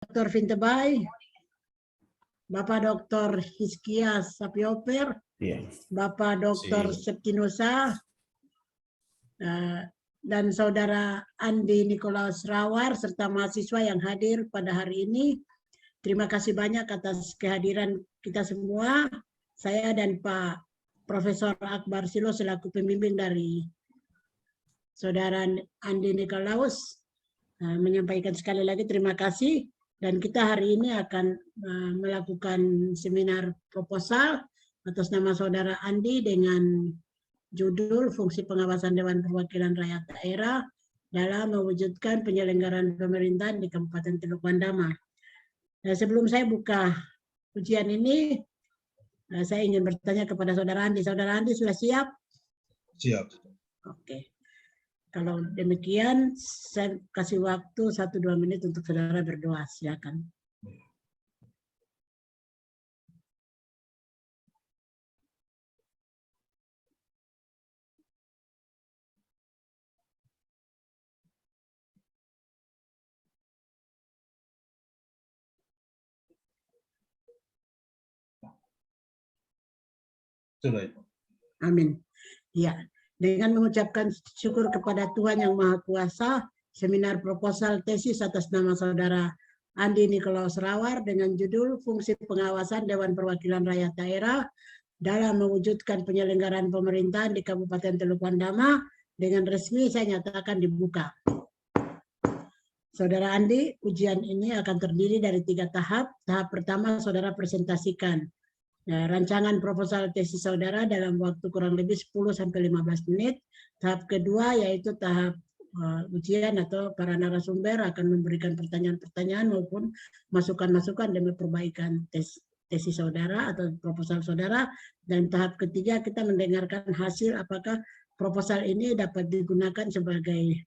Dr. Vintebai, Bapak Dr. Hizkia Sapioper, Bapak Dr. Septinusa, dan Saudara Andi Nikolaus Rawar, serta mahasiswa yang hadir pada hari ini. Terima kasih banyak atas kehadiran kita semua. Saya dan Pak Profesor Akbar Silo selaku pembimbing dari Saudara Andi Nikolaus menyampaikan sekali lagi terima kasih. Dan kita hari ini akan melakukan seminar proposal atas nama Saudara Andi dengan judul Fungsi Pengawasan Dewan Perwakilan Rakyat Daerah dalam mewujudkan penyelenggaraan pemerintahan di Kabupaten Teluk Bandama. Nah, sebelum saya buka ujian ini, saya ingin bertanya kepada Saudara Andi. Saudara Andi sudah siap? Siap. Oke. Kalau demikian, saya kasih waktu 1-2 menit untuk saudara berdoa. Silakan. Amin. Ya. Dengan mengucapkan syukur kepada Tuhan Yang Maha Kuasa, seminar proposal tesis atas nama Saudara Andi Nikolaus Rawar dengan judul Fungsi Pengawasan Dewan Perwakilan Rakyat Daerah dalam mewujudkan penyelenggaraan pemerintahan di Kabupaten Teluk Bandama dengan resmi saya nyatakan dibuka. Saudara Andi, ujian ini akan terdiri dari 3 tahap. Tahap pertama, saudara presentasikan rancangan proposal tesis saudara dalam waktu kurang lebih 10-15 menit. Tahap kedua yaitu tahap ujian atau para narasumber akan memberikan pertanyaan-pertanyaan maupun masukan-masukan demi perbaikan tesis saudara atau proposal saudara. Dan tahap ketiga kita mendengarkan hasil apakah proposal ini dapat digunakan sebagai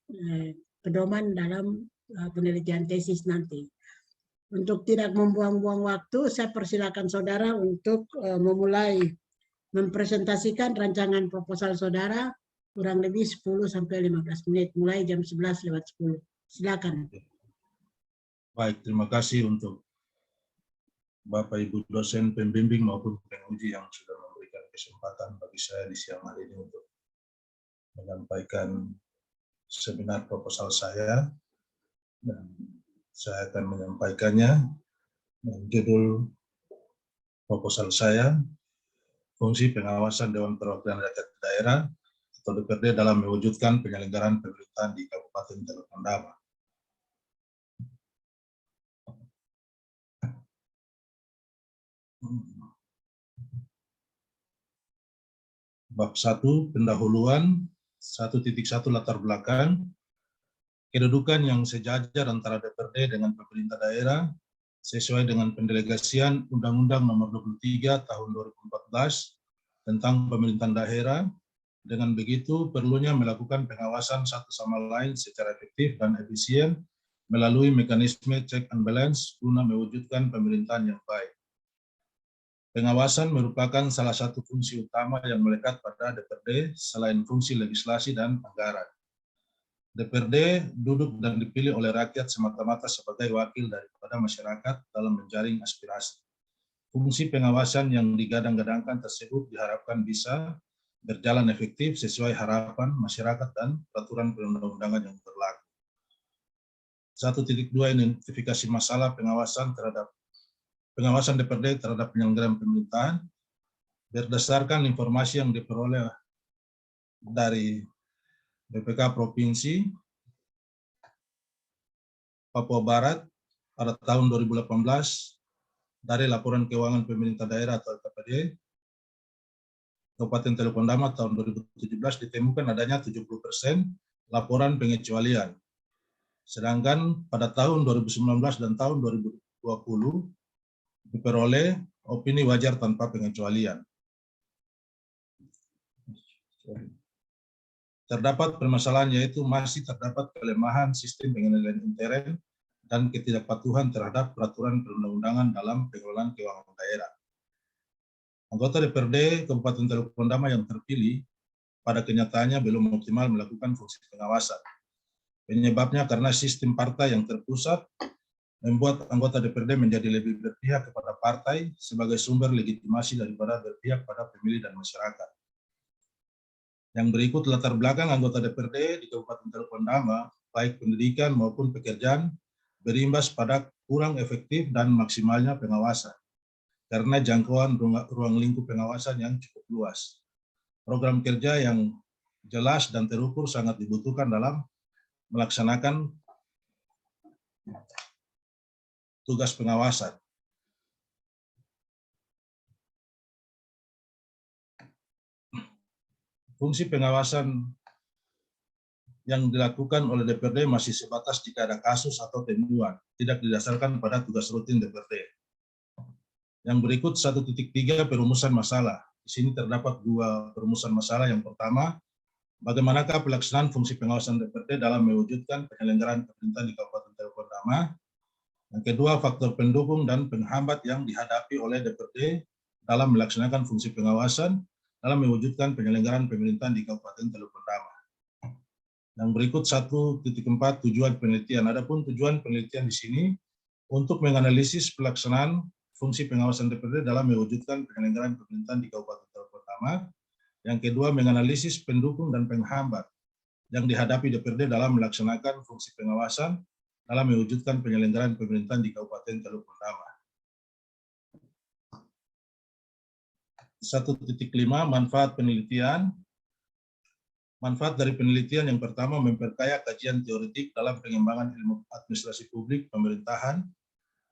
pedoman dalam penelitian tesis nanti. Untuk tidak membuang-buang waktu, saya persilakan saudara untuk memulai mempresentasikan rancangan proposal saudara kurang lebih 10-15 menit, mulai jam 11:10. Silakan. Baik, terima kasih untuk Bapak Ibu dosen pembimbing maupun penguji yang sudah memberikan kesempatan bagi saya di siang hari ini untuk menyampaikan seminar proposal saya. Dan saya akan menyampaikannya dengan judul proposal saya, Fungsi Pengawasan Dewan Perwakilan Rakyat Daerah atau DPRD dalam mewujudkan penyelenggaraan pemerintahan di Kabupaten Teluk Bandama. Bab 1, pendahuluan, 1.1 latar belakang, kedudukan yang sejajar antara DPRD dengan pemerintah daerah sesuai dengan pendelegasian Undang-Undang Nomor 23 Tahun 2014 tentang pemerintahan daerah. Dengan begitu, perlunya melakukan pengawasan satu sama lain secara efektif dan efisien melalui mekanisme check and balance guna mewujudkan pemerintahan yang baik. Pengawasan merupakan salah satu fungsi utama yang melekat pada DPRD selain fungsi legislasi dan anggaran. DPRD duduk dan dipilih oleh rakyat semata-mata sebagai wakil daripada masyarakat dalam menjaring aspirasi. Fungsi pengawasan yang digadang-gadangkan tersebut diharapkan bisa berjalan efektif sesuai harapan masyarakat dan peraturan perundang-undangan yang berlaku. 1.2 Identifikasi masalah pengawasan DPRD terhadap penyelenggaraan pemerintahan berdasarkan informasi yang diperoleh dari BPK Provinsi Papua Barat pada tahun 2018 dari laporan keuangan pemerintah daerah atau LKPD Kabupaten Teluk Bandama tahun 2017 ditemukan adanya 70% laporan pengecualian. Sedangkan pada tahun 2019 dan tahun 2020 diperoleh opini wajar tanpa pengecualian. Terdapat permasalahan yaitu masih terdapat kelemahan sistem pengendalian intern dan ketidakpatuhan terhadap peraturan perundang-undangan dalam pengelolaan keuangan daerah. Anggota DPRD Kabupaten Teluk Bandama yang terpilih pada kenyataannya belum optimal melakukan fungsi pengawasan. Penyebabnya karena sistem partai yang terpusat membuat anggota DPRD menjadi lebih berpihak kepada partai sebagai sumber legitimasi daripada berpihak pada pemilih dan masyarakat. Yang berikut latar belakang anggota DPRD di Kabupaten Teluk Ondama, baik pendidikan maupun pekerjaan, berimbas pada kurang efektif dan maksimalnya pengawasan, karena jangkauan ruang lingkup pengawasan yang cukup luas. Program kerja yang jelas dan terukur sangat dibutuhkan dalam melaksanakan tugas pengawasan. Fungsi pengawasan yang dilakukan oleh DPRD masih sebatas jika ada kasus atau temuan, tidak didasarkan pada tugas rutin DPRD. Yang berikut 1.3 perumusan masalah. Di sini terdapat 2 perumusan masalah. Yang pertama, bagaimanakah pelaksanaan fungsi pengawasan DPRD dalam mewujudkan penyelenggaraan pemerintahan di Kabupaten Teluk Ondama. Yang kedua, faktor pendukung dan penghambat yang dihadapi oleh DPRD dalam melaksanakan fungsi pengawasan dalam mewujudkan penyelenggaraan pemerintahan di Kabupaten Teluk Ondama. Yang berikut 1.4 tujuan penelitian. Adapun tujuan penelitian di sini untuk menganalisis pelaksanaan fungsi pengawasan DPRD dalam mewujudkan penyelenggaraan pemerintahan di Kabupaten Teluk Ondama. Yang kedua, menganalisis pendukung dan penghambat yang dihadapi DPRD dalam melaksanakan fungsi pengawasan dalam mewujudkan penyelenggaraan pemerintahan di Kabupaten Teluk Ondama. 1.5 manfaat penelitian. Manfaat dari penelitian yang pertama, memperkaya kajian teoretik dalam pengembangan ilmu administrasi publik pemerintahan,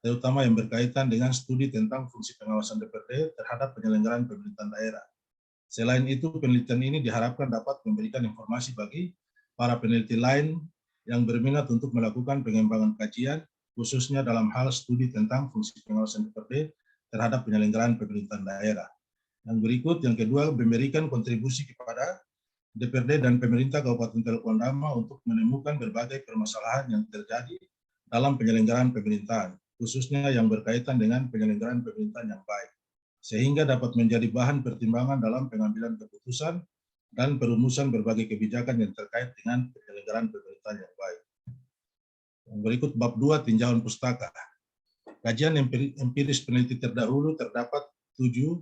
terutama yang berkaitan dengan studi tentang fungsi pengawasan DPRD terhadap penyelenggaraan pemerintahan daerah. Selain itu, penelitian ini diharapkan dapat memberikan informasi bagi para peneliti lain yang berminat untuk melakukan pengembangan kajian, khususnya dalam hal studi tentang fungsi pengawasan DPRD terhadap penyelenggaraan pemerintahan daerah. Yang berikut, yang kedua, memberikan kontribusi kepada DPRD dan pemerintah Kabupaten Teluk Ondama untuk menemukan berbagai permasalahan yang terjadi dalam penyelenggaraan pemerintahan, khususnya yang berkaitan dengan penyelenggaraan pemerintahan yang baik, sehingga dapat menjadi bahan pertimbangan dalam pengambilan keputusan dan perumusan berbagai kebijakan yang terkait dengan penyelenggaraan pemerintahan yang baik. Yang berikut bab 2, tinjauan pustaka. Kajian empiris peneliti terdahulu, terdapat 7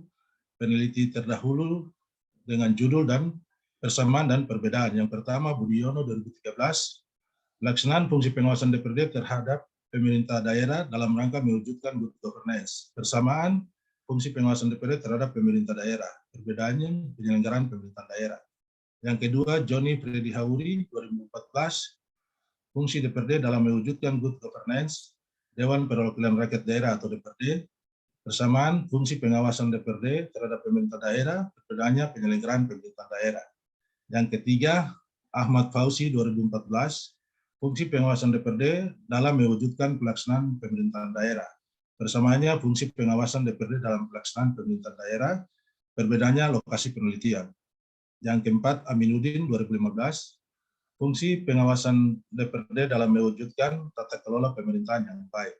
peneliti terdahulu dengan judul dan persamaan dan perbedaan. Yang pertama, Budiono 2013, pelaksanaan fungsi pengawasan DPRD terhadap pemerintah daerah dalam rangka mewujudkan good governance. Persamaan, fungsi pengawasan DPRD terhadap pemerintah daerah, perbedaannya penyelenggaraan pemerintahan daerah. Yang kedua, Joni Freddy Hauri 2014, fungsi DPRD dalam mewujudkan good governance, Dewan Perwakilan Rakyat Daerah atau DPRD, persamaan fungsi pengawasan DPRD terhadap pemerintah daerah, perbedaannya penyelenggaraan pemerintahan daerah. Yang ketiga, Ahmad Fauzi 2014, fungsi pengawasan DPRD dalam mewujudkan pelaksanaan pemerintahan daerah. Persamaannya fungsi pengawasan DPRD dalam pelaksanaan pemerintahan daerah, perbedaannya lokasi penelitian. Yang keempat, Aminuddin 2015, fungsi pengawasan DPRD dalam mewujudkan tata kelola pemerintahan yang baik.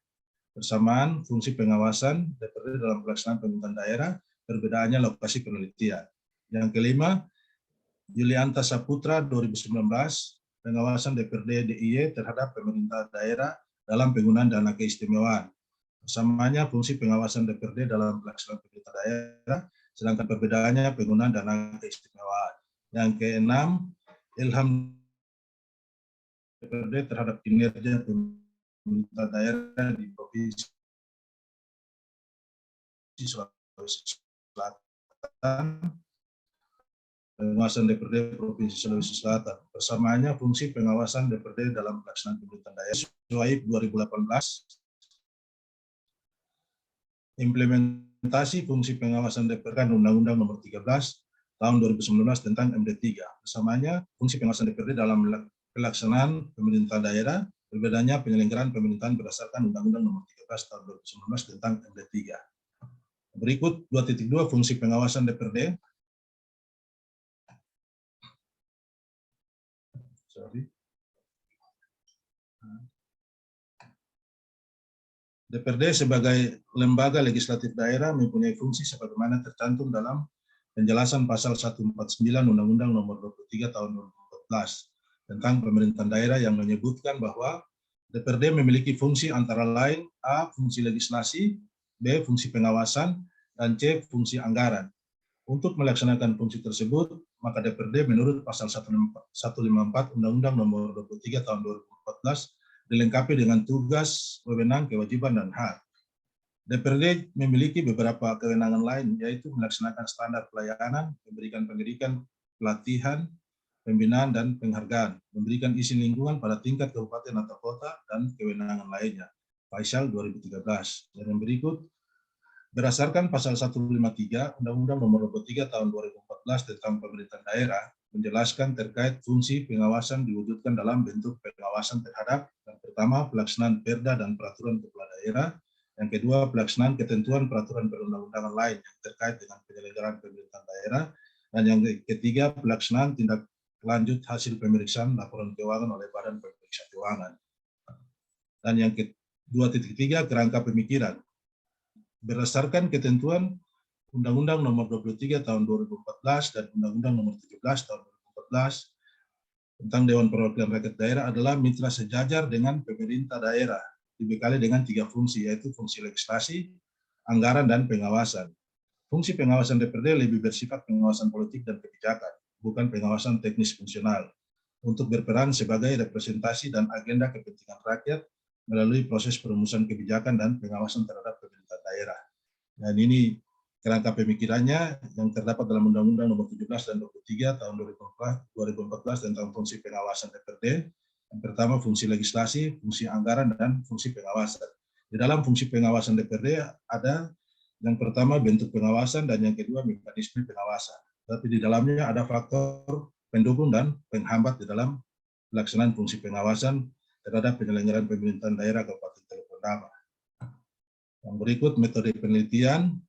Persamaan fungsi pengawasan DPRD dalam pelaksanaan pemerintahan daerah, perbedaannya lokasi penelitian. Yang kelima, Yulianta Saputra 2019, pengawasan DPRD DIY terhadap pemerintah daerah dalam penggunaan dana keistimewaan. Persamaannya fungsi pengawasan DPRD dalam pelaksanaan pemerintah daerah, sedangkan perbedaannya penggunaan dana keistimewaan. Yang keenam, Ilham DPRD terhadap kinerja pemerintah daerah di Provinsi Sulawesi Selatan, pengawasan DPRD Provinsi Sulawesi Selatan. Persamaannya fungsi pengawasan DPRD dalam pelaksanaan pemerintahan daerah. Suhaib 2018, implementasi fungsi pengawasan DPRD Undang-Undang Nomor 13 Tahun 2019 tentang MD3. Persamaannya fungsi pengawasan DPRD dalam pelaksanaan pemerintahan daerah, perbedaannya penyelenggaraan pemerintahan berdasarkan Undang-Undang Nomor 13 Tahun 2019 tentang MD3. Berikut 2.2 fungsi pengawasan DPRD. DPRD sebagai lembaga legislatif daerah mempunyai fungsi sebagaimana tercantum dalam penjelasan pasal 149 Undang-Undang Nomor 23 Tahun 2014 tentang pemerintahan daerah yang menyebutkan bahwa DPRD memiliki fungsi antara lain A. Fungsi legislasi, B. Fungsi pengawasan, dan C. Fungsi anggaran. Untuk melaksanakan fungsi tersebut, maka DPRD menurut pasal 154 Undang-Undang Nomor 23 Tahun 2014 dilengkapi dengan tugas, wewenang, kewajiban, dan hak. DPRD memiliki beberapa kewenangan lain, yaitu melaksanakan standar pelayanan, memberikan pendidikan, pelatihan, pembinaan, dan penghargaan, memberikan izin lingkungan pada tingkat kabupaten atau kota, dan kewenangan lainnya. Pasal 2013. Dan yang berikut, berdasarkan pasal 153 Undang-Undang Nomor 23 Tahun 2014 tentang pemerintahan daerah, menjelaskan terkait fungsi pengawasan diwujudkan dalam bentuk pengawasan terhadap yang pertama pelaksanaan perda dan peraturan kepala daerah, yang kedua pelaksanaan ketentuan peraturan perundang-undangan lain yang terkait dengan penyelenggaraan pemerintahan daerah, dan yang ketiga pelaksanaan tindak lanjut hasil pemeriksaan laporan keuangan oleh Badan Pemeriksa Keuangan. Dan yang ke-2.3 kerangka pemikiran. Berdasarkan ketentuan Undang-Undang Nomor 23 Tahun 2014 dan Undang-Undang Nomor 17 Tahun 2014 tentang Dewan Perwakilan Rakyat Daerah adalah mitra sejajar dengan pemerintah daerah, dibekali dengan 3 fungsi, yaitu fungsi legislasi, anggaran, dan pengawasan. Fungsi pengawasan DPRD lebih bersifat pengawasan politik dan kebijakan, bukan pengawasan teknis fungsional, untuk berperan sebagai representasi dan agenda kepentingan rakyat melalui proses perumusan kebijakan dan pengawasan terhadap pemerintah daerah. Dan ini kerangka pemikirannya yang terdapat dalam Undang-Undang Nomor 17 dan 23 Tahun 2014 tentang fungsi pengawasan DPRD. Yang pertama fungsi legislasi, fungsi anggaran, dan fungsi pengawasan. Di dalam fungsi pengawasan DPRD ada yang pertama bentuk pengawasan dan yang kedua mekanisme pengawasan. Tapi di dalamnya ada faktor pendukung dan penghambat di dalam pelaksanaan fungsi pengawasan terhadap penyelenggaraan pemerintahan daerah Kabupaten Teluk Bendama. Yang berikut metode penelitian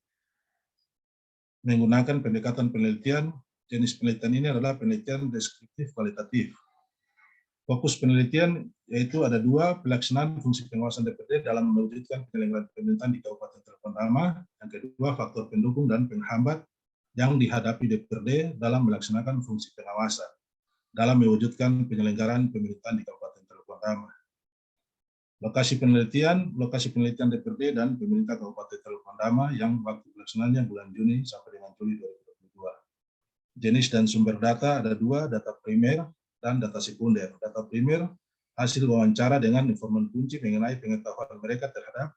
menggunakan pendekatan penelitian. Jenis penelitian ini adalah penelitian deskriptif kualitatif. Fokus penelitian yaitu ada 2, pelaksanaan fungsi pengawasan DPRD dalam mewujudkan penyelenggaraan pemerintahan di Kabupaten Teluk Bendama. Yang kedua, faktor pendukung dan penghambat yang dihadapi DPRD dalam melaksanakan fungsi pengawasan dalam mewujudkan penyelenggaraan pemerintahan di Kabupaten Teluk Bendama. Lokasi penelitian DPRD dan pemerintah Kabupaten Teluk Bendama yang waktu pelaksanaannya bulan Juni sampai dengan Juli 2022. Jenis dan sumber data ada 2, data primer dan data sekunder. Data primer hasil wawancara dengan informan kunci mengenai pengetahuan mereka terhadap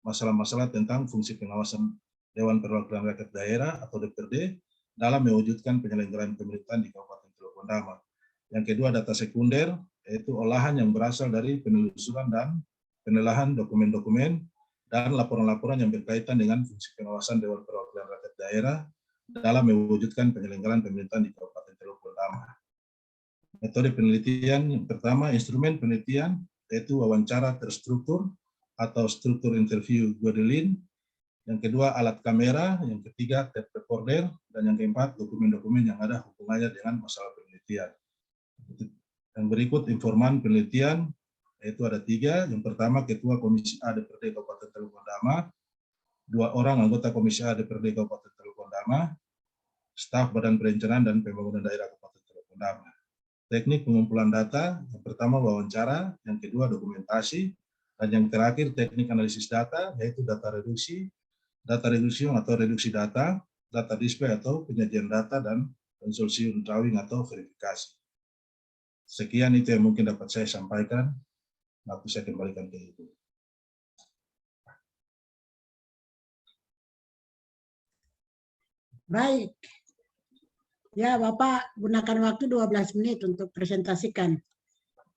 masalah-masalah tentang fungsi pengawasan Dewan Perwakilan Rakyat Daerah atau DPRD dalam mewujudkan penyelenggaraan pemerintahan di Kabupaten Teluk Bendama. Yang kedua, data sekunder, yaitu olahan yang berasal dari penelusuran dan penelahan dokumen-dokumen dan laporan-laporan yang berkaitan dengan fungsi pengawasan Dewan Perwakilan Rakyat Daerah dalam mewujudkan penyelenggaraan pemerintahan di Kabupaten Teluk Bendama. Metode penelitian yang pertama, instrumen penelitian, yaitu wawancara terstruktur atau struktur interview Gödelin. Yang kedua, alat kamera. Yang ketiga, tape recorder. Dan yang keempat, dokumen-dokumen yang ada hubungannya dengan masalah penelitian. Yang berikut informan penelitian, yaitu ada 3. Yang pertama, Ketua Komisi A DPRD Kabupaten Teluk Bendama, 2 orang anggota Komisi A DPRD Kabupaten Teluk Bendama, staf Badan Perencanaan dan Pembangunan Daerah Kabupaten Teluk Bendama. Teknik pengumpulan data, yang pertama wawancara, yang kedua dokumentasi, dan yang terakhir teknik analisis data, yaitu data reduksi atau reduksi data, data display atau penyajian data, dan konsorsium drawing atau verifikasi. Sekian itu yang mungkin dapat saya sampaikan. Waktu saya kembalikan ke Ibu. Baik. Ya, Bapak gunakan waktu 12 menit untuk presentasikan.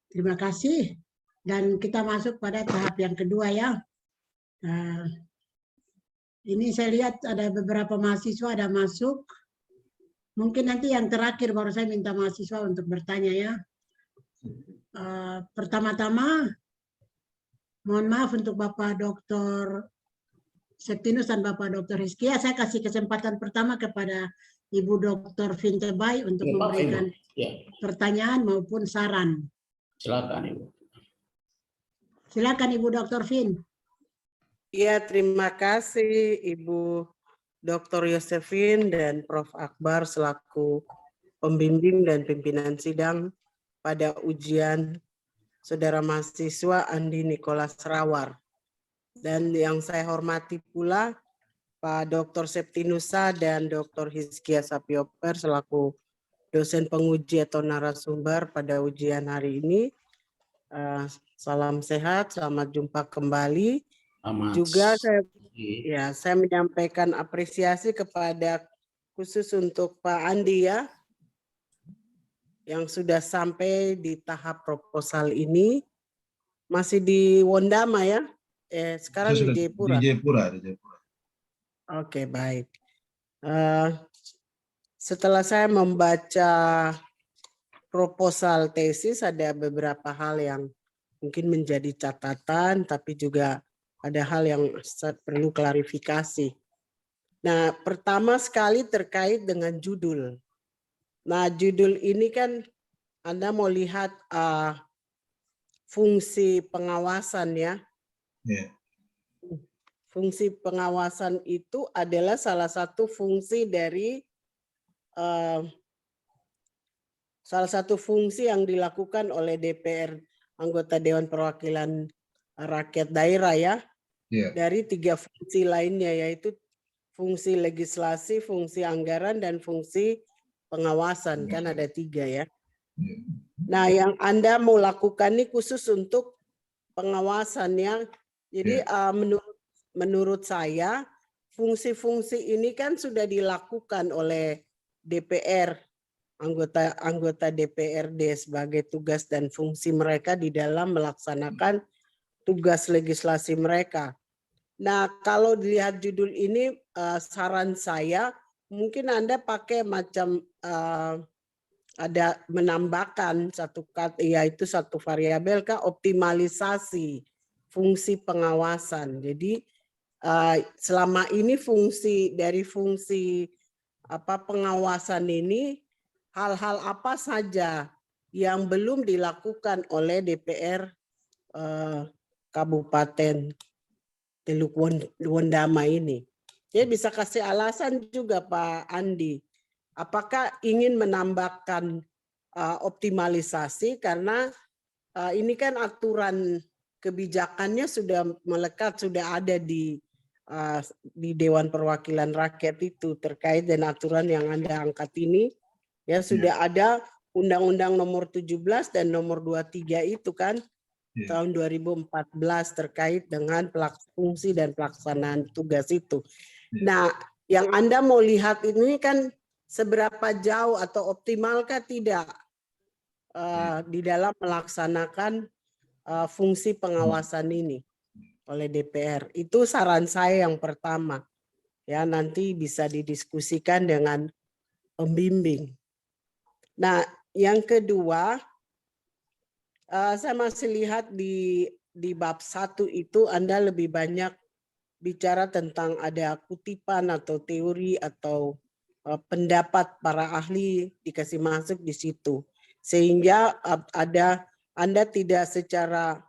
Terima kasih. Dan kita masuk pada tahap yang kedua ya. Ini saya lihat ada beberapa mahasiswa ada masuk. Mungkin nanti yang terakhir baru saya minta mahasiswa untuk bertanya ya. Pertama-tama, mohon maaf untuk Bapak Dr. Septinus dan Bapak Dr. Hizkia. Saya kasih kesempatan pertama kepada Ibu Dr. Vintebai untuk memberikan pertanyaan maupun saran. Silakan Ibu. Silakan Ibu Dr. Vin. Ya, terima kasih Ibu Dr. Yosefin dan Prof. Akbar selaku pembimbing dan pimpinan sidang pada ujian Saudara mahasiswa Andi Nikolas Rawar. Dan yang saya hormati pula Pak Dr. Septinusa dan Dr. Hizkia Sapioper selaku dosen penguji atau narasumber pada ujian hari ini. Salam sehat, selamat jumpa kembali. Juga saya menyampaikan apresiasi kepada khusus untuk Pak Andi ya, yang sudah sampai di tahap proposal ini. Masih di Wondama ya? Sekarang di Jayapura. Di Jayapura. Oke, baik. Setelah saya membaca proposal tesis, ada beberapa hal yang mungkin menjadi catatan, tapi juga ada hal yang perlu klarifikasi. Nah, pertama sekali terkait dengan judul. Nah, judul ini kan Anda mau lihat fungsi pengawasan ya. Yeah. Fungsi pengawasan itu adalah salah satu fungsi dari salah satu fungsi yang dilakukan oleh DPR, anggota Dewan Perwakilan Rakyat Daerah ya. Yeah. Dari 3 fungsi lainnya, yaitu fungsi legislasi, fungsi anggaran, dan fungsi pengawasan. Kan ada 3 ya. Yeah. Nah, yang Anda mau lakukan ini khusus untuk pengawasan ya. Jadi menurut saya fungsi-fungsi ini kan sudah dilakukan oleh DPR, anggota DPRD sebagai tugas dan fungsi mereka di dalam melaksanakan tugas legislasi mereka. Nah, kalau dilihat judul ini, saran saya mungkin Anda pakai macam ada menambahkan satu kata, yaitu satu variabel optimalisasi fungsi pengawasan. Jadi selama ini fungsi pengawasan ini, hal-hal apa saja yang belum dilakukan oleh DPR Kabupaten Teluk Wondama ini. Jadi bisa kasih alasan juga Pak Andi, apakah ingin menambahkan optimalisasi karena ini kan aturan kebijakannya sudah melekat, sudah ada di Dewan Perwakilan Rakyat itu terkait dengan aturan yang Anda angkat ini. Ya sudah ada Undang-Undang nomor 17 dan nomor 23 itu kan tahun 2014 terkait dengan fungsi dan pelaksanaan tugas itu. Nah, yang Anda mau lihat ini kan seberapa jauh atau optimalkah tidak di dalam melaksanakan fungsi pengawasan ini oleh DPR. Itu saran saya yang pertama. Ya, nanti bisa didiskusikan dengan pembimbing. Nah, yang kedua, saya masih lihat di bab 1 itu Anda lebih banyak bicara tentang ada kutipan atau teori atau pendapat para ahli dikasih masuk di situ. Sehingga Anda tidak secara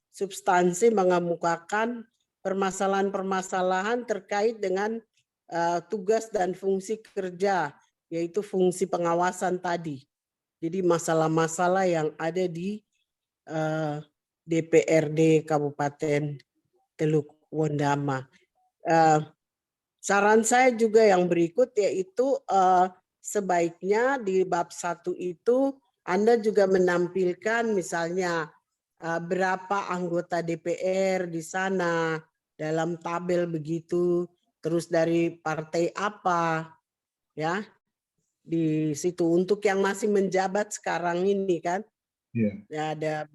substansi mengemukakan permasalahan-permasalahan terkait dengan tugas dan fungsi kerja, yaitu fungsi pengawasan tadi. Jadi masalah-masalah yang ada di DPRD Kabupaten Teluk Wondama. Saran saya juga yang berikut yaitu sebaiknya di bab 1 itu Anda juga menampilkan misalnya berapa anggota DPR di sana dalam tabel begitu, terus dari partai apa ya di situ untuk yang masih menjabat sekarang ini kan. Ya, ada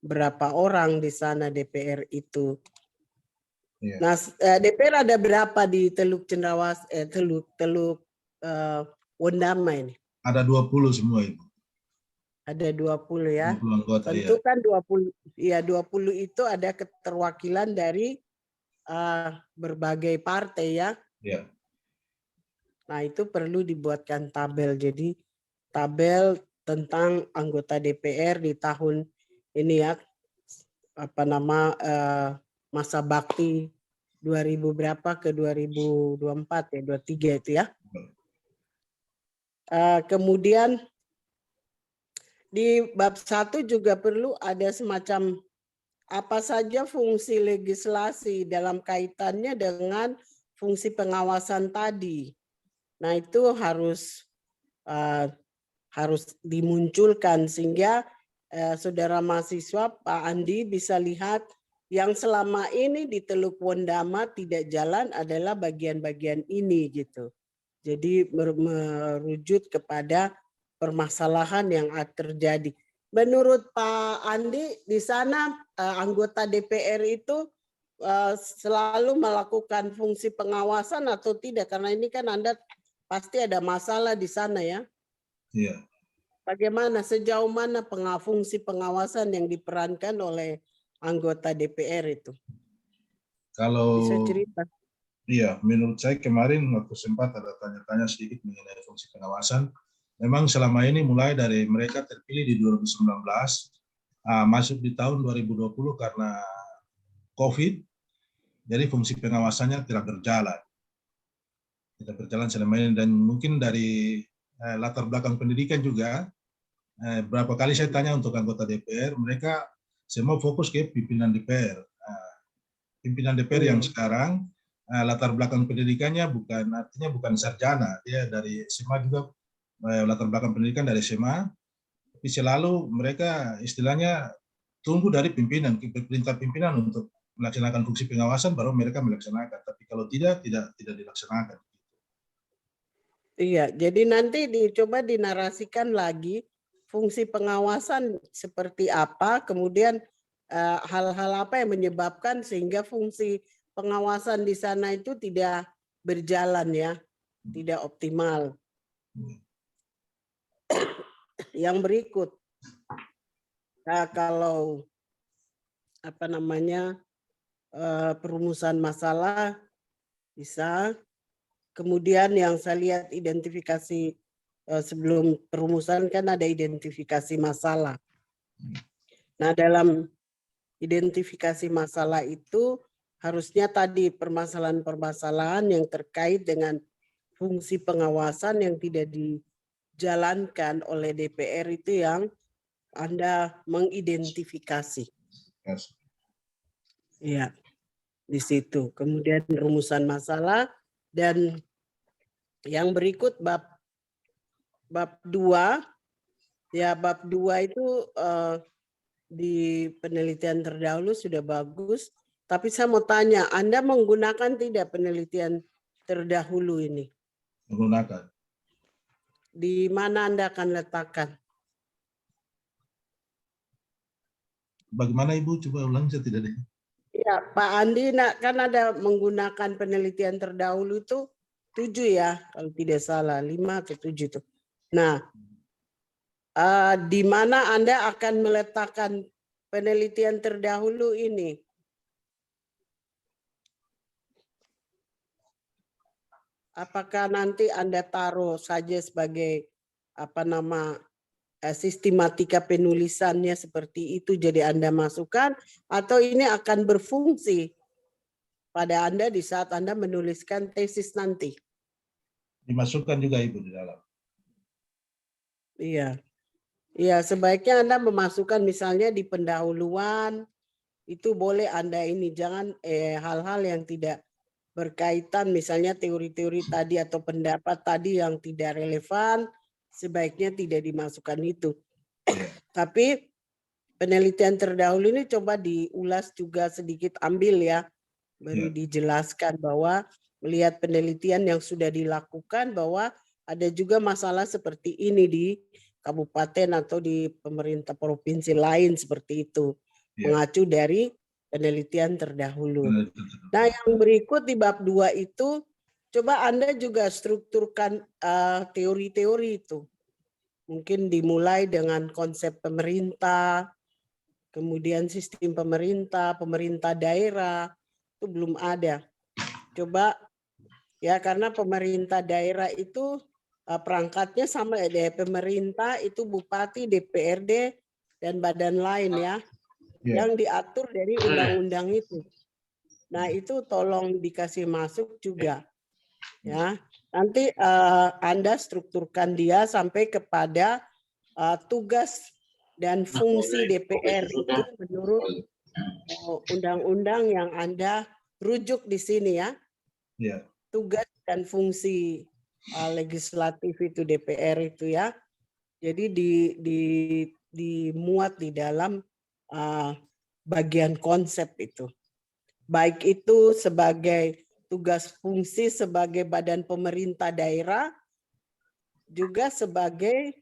berapa orang di sana DPR itu. Nah, DPR ada berapa di Teluk Cenderawasih, Teluk Wondama ini? Ada 20 semua Ibu. Ada 20 ya. 20 anggota, tentu kan 20 itu ada keterwakilan dari berbagai partai ya. Ya. Nah, itu perlu dibuatkan tabel. Jadi tabel tentang anggota DPR di tahun ini ya, masa bakti 2000 berapa ke 2024 ya, 23 itu ya. Kemudian Di bab 1 juga perlu ada semacam apa saja fungsi legislasi dalam kaitannya dengan fungsi pengawasan tadi. Nah, itu harus dimunculkan sehingga saudara mahasiswa Pak Andi bisa lihat yang selama ini di Teluk Wondama tidak jalan adalah bagian-bagian ini gitu. Jadi merujuk kepada permasalahan yang terjadi. Menurut Pak Andi, di sana anggota DPR itu selalu melakukan fungsi pengawasan atau tidak? Karena ini kan Anda pasti ada masalah di sana ya. Iya. Bagaimana, sejauh mana fungsi pengawasan yang diperankan oleh anggota DPR itu? Kalau Bisa cerita? Iya, menurut saya kemarin waktu sempat ada tanya-tanya sedikit mengenai fungsi pengawasan. Memang selama ini mulai dari mereka terpilih di 2019, masuk di tahun 2020 karena COVID, jadi fungsi pengawasannya tidak berjalan. Tidak berjalan selama ini, dan mungkin dari latar belakang pendidikan juga, berapa kali saya tanya untuk anggota DPR, mereka semua fokus ke pimpinan DPR. Pimpinan DPR yang sekarang, latar belakang pendidikannya bukan sarjana, dia dari SMA juga, latar belakang pendidikan dari SMA, tapi selalu mereka istilahnya tunggu dari pimpinan, perintah pimpinan untuk melaksanakan fungsi pengawasan baru mereka melaksanakan, tapi kalau tidak dilaksanakan. Iya, jadi nanti dicoba dinarasikan lagi fungsi pengawasan seperti apa, kemudian hal-hal apa yang menyebabkan sehingga fungsi pengawasan di sana itu tidak berjalan ya, tidak optimal. Yang berikut, nah, kalau perumusan masalah bisa. Kemudian yang saya lihat identifikasi sebelum perumusan kan ada identifikasi masalah. Nah, dalam identifikasi masalah itu harusnya tadi permasalahan-permasalahan yang terkait dengan fungsi pengawasan yang tidak dijalankan oleh DPR itu yang Anda mengidentifikasi. Yes. Ya, di situ. Kemudian rumusan masalah, dan yang berikut bab 2. Ya, bab 2 itu di penelitian terdahulu sudah bagus, tapi saya mau tanya, Anda menggunakan tidak penelitian terdahulu ini? Menggunakan. Di mana Anda akan letakkan? Bagaimana Ibu? Coba ulang, saya tidak dengar. Ya, Pak Andi, kan ada menggunakan penelitian terdahulu itu 7 ya, kalau tidak salah, 5 atau 7 itu. Nah, di mana Anda akan meletakkan penelitian terdahulu ini? Apakah nanti Anda taruh saja sebagai sistematika penulisannya seperti itu, jadi Anda masukkan, atau ini akan berfungsi pada Anda di saat Anda menuliskan tesis nanti? Dimasukkan juga Ibu di dalam. Iya. Ya, sebaiknya Anda memasukkan misalnya di pendahuluan, itu boleh Anda ini, jangan hal-hal yang tidak berkaitan, misalnya teori-teori tadi atau pendapat tadi yang tidak relevan, sebaiknya tidak dimasukkan itu. Tapi penelitian terdahulu ini coba diulas juga sedikit, ambil ya, baru dijelaskan bahwa melihat penelitian yang sudah dilakukan bahwa ada juga masalah seperti ini di kabupaten atau di pemerintah provinsi lain seperti itu, mengacu dari penelitian terdahulu. Nah, yang berikut di bab 2 itu, coba Anda juga strukturkan teori-teori itu. Mungkin dimulai dengan konsep pemerintah, kemudian sistem pemerintah, pemerintah daerah, itu belum ada. Coba ya, karena pemerintah daerah itu perangkatnya sama ya, pemerintah itu bupati, DPRD, dan badan lain ya, yang diatur dari undang-undang itu. Nah, itu tolong dikasih masuk juga ya. Nanti Anda strukturkan dia sampai kepada tugas dan fungsi DPR itu menurut undang-undang yang Anda rujuk di sini ya. Ya. Tugas dan fungsi legislatif itu DPR itu ya. Jadi dimuat di dalam bagian konsep itu. Baik itu sebagai tugas fungsi sebagai badan pemerintah daerah, juga sebagai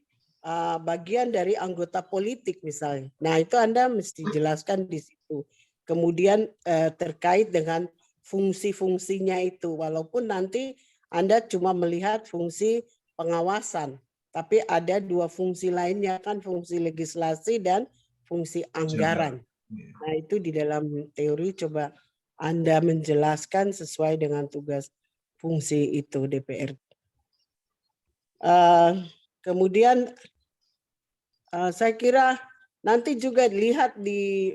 bagian dari anggota politik misalnya. Nah itu Anda mesti jelaskan di situ. Kemudian terkait dengan fungsi-fungsinya itu, walaupun nanti Anda cuma melihat fungsi pengawasan, tapi ada dua fungsi lainnya kan, fungsi legislasi dan fungsi anggaran. Nah itu di dalam teori coba Anda menjelaskan sesuai dengan tugas fungsi itu DPR. Kemudian saya kira nanti juga lihat di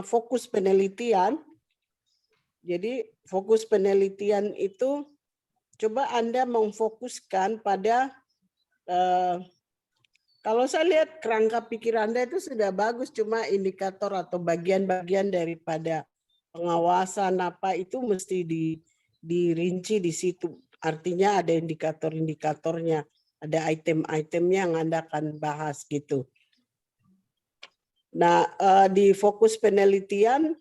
fokus penelitian. Jadi fokus penelitian itu coba Anda memfokuskan pada kalau saya lihat kerangka pikir Anda itu sudah bagus, cuma indikator atau bagian-bagian daripada pengawasan apa itu mesti dirinci di situ. Artinya ada indikator-indikatornya, ada item-itemnya yang Anda akan bahas gitu. Nah, di fokus penelitian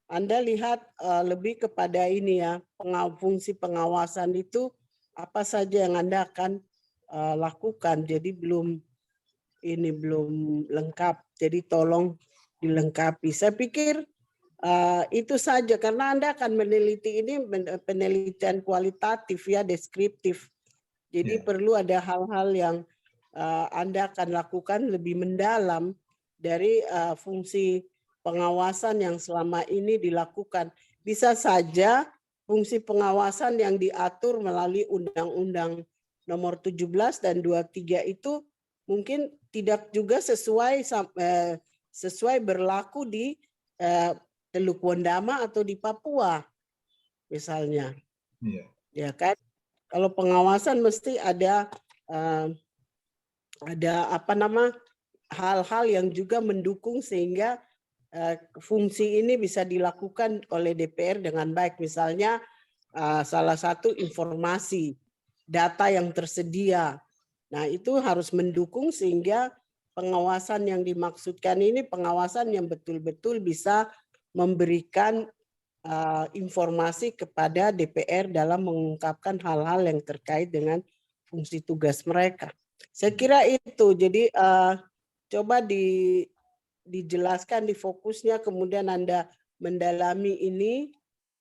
Anda lihat lebih kepada ini ya, fungsi pengawasan itu apa saja yang Anda akan lakukan. Jadi belum lengkap. Jadi tolong dilengkapi. Saya pikir itu saja karena Anda akan meneliti ini penelitian kualitatif ya, deskriptif. Jadi perlu ada hal-hal yang Anda akan lakukan lebih mendalam dari fungsi pengawasan yang selama ini dilakukan. Bisa saja fungsi pengawasan yang diatur melalui Undang-Undang Nomor 17 dan 23 itu mungkin tidak juga sesuai berlaku di Teluk Wondama atau di Papua misalnya. Ya kan? Kalau pengawasan mesti ada hal-hal yang juga mendukung sehingga fungsi ini bisa dilakukan oleh DPR dengan baik. Misalnya salah satu informasi, data yang tersedia. Nah itu harus mendukung sehingga pengawasan yang dimaksudkan ini pengawasan yang betul-betul bisa memberikan informasi kepada DPR dalam mengungkapkan hal-hal yang terkait dengan fungsi tugas mereka. Saya kira itu. Jadi coba dijelaskan di fokusnya, kemudian Anda mendalami ini,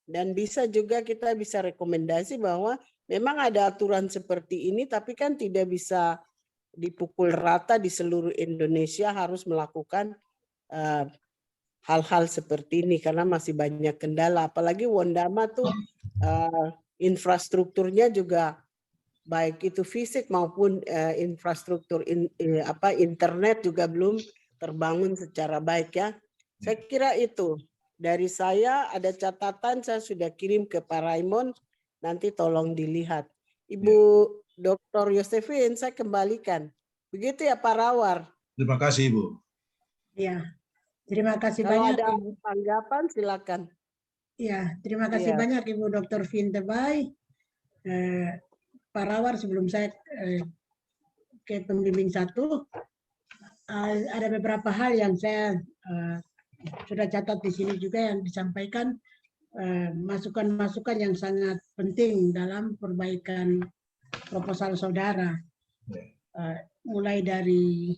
dan bisa juga kita bisa rekomendasi bahwa memang ada aturan seperti ini, tapi kan tidak bisa dipukul rata di seluruh Indonesia harus melakukan hal-hal seperti ini karena masih banyak kendala. Apalagi Wondama tuh infrastrukturnya juga baik itu fisik maupun infrastruktur internet juga belum terbangun secara baik ya. Saya kira itu. Dari saya ada catatan saya sudah kirim ke Pak Raymond, nanti tolong dilihat. Ibu Dr. Yosefin saya kembalikan. Begitu ya Pak Rawar. Terima kasih Ibu. Ya, terima kasih Kalau banyak. ada tanggapan silakan. Ya, terima kasih banyak Ibu Dr. Fintebay. Pak Rawar, sebelum saya ke pembimbing 1, ada beberapa hal yang saya sudah catat di sini juga yang disampaikan, masukan-masukan yang sangat penting dalam perbaikan proposal saudara. Mulai dari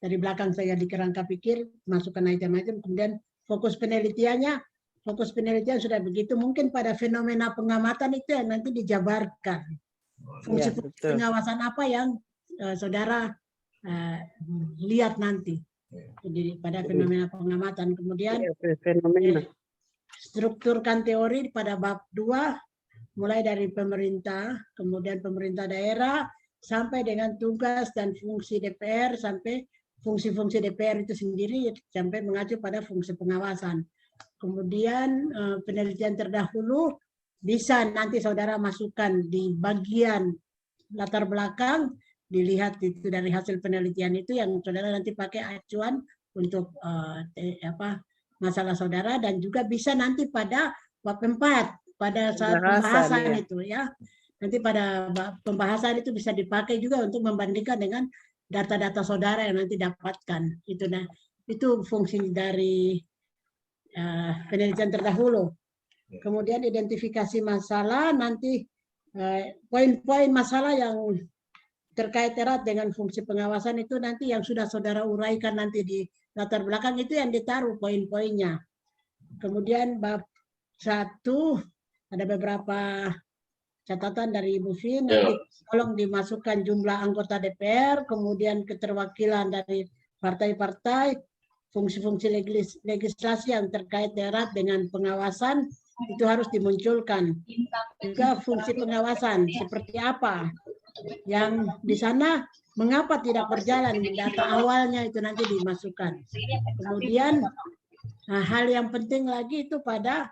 belakang saya di kerangka pikir, masukan item-item, kemudian fokus penelitian sudah begitu, mungkin pada fenomena pengamatan itu yang nanti dijabarkan. Fungsi pengawasan apa yang saudara lihat nanti. Jadi pada fenomena pengamatan, kemudian strukturkan teori pada bab 2, mulai dari pemerintah, kemudian pemerintah daerah, sampai dengan tugas dan fungsi DPR, sampai fungsi-fungsi DPR itu sendiri, sampai mengacu pada fungsi pengawasan. Kemudian penelitian terdahulu bisa nanti saudara masukkan di bagian latar belakang, dilihat itu dari hasil penelitian itu yang saudara nanti pakai acuan untuk masalah saudara, dan juga bisa nanti pada bab 4 pada saat pembahasan itu ya. Nanti pada pembahasan itu bisa dipakai juga untuk membandingkan dengan data-data saudara yang nanti dapatkan. Itu nah, itu fungsi dari penelitian terdahulu. Kemudian identifikasi masalah, nanti poin-poin masalah yang terkait erat dengan fungsi pengawasan itu nanti yang sudah saudara uraikan nanti di latar belakang itu yang ditaruh poin-poinnya. Kemudian bab 1 ada beberapa catatan dari Ibu Vin, nanti tolong dimasukkan jumlah anggota DPR, kemudian keterwakilan dari partai-partai, fungsi-fungsi legislasi yang terkait erat dengan pengawasan itu harus dimunculkan. Juga fungsi pengawasan seperti apa yang di sana, mengapa tidak berjalan, data awalnya itu nanti dimasukkan. Kemudian hal yang penting lagi itu pada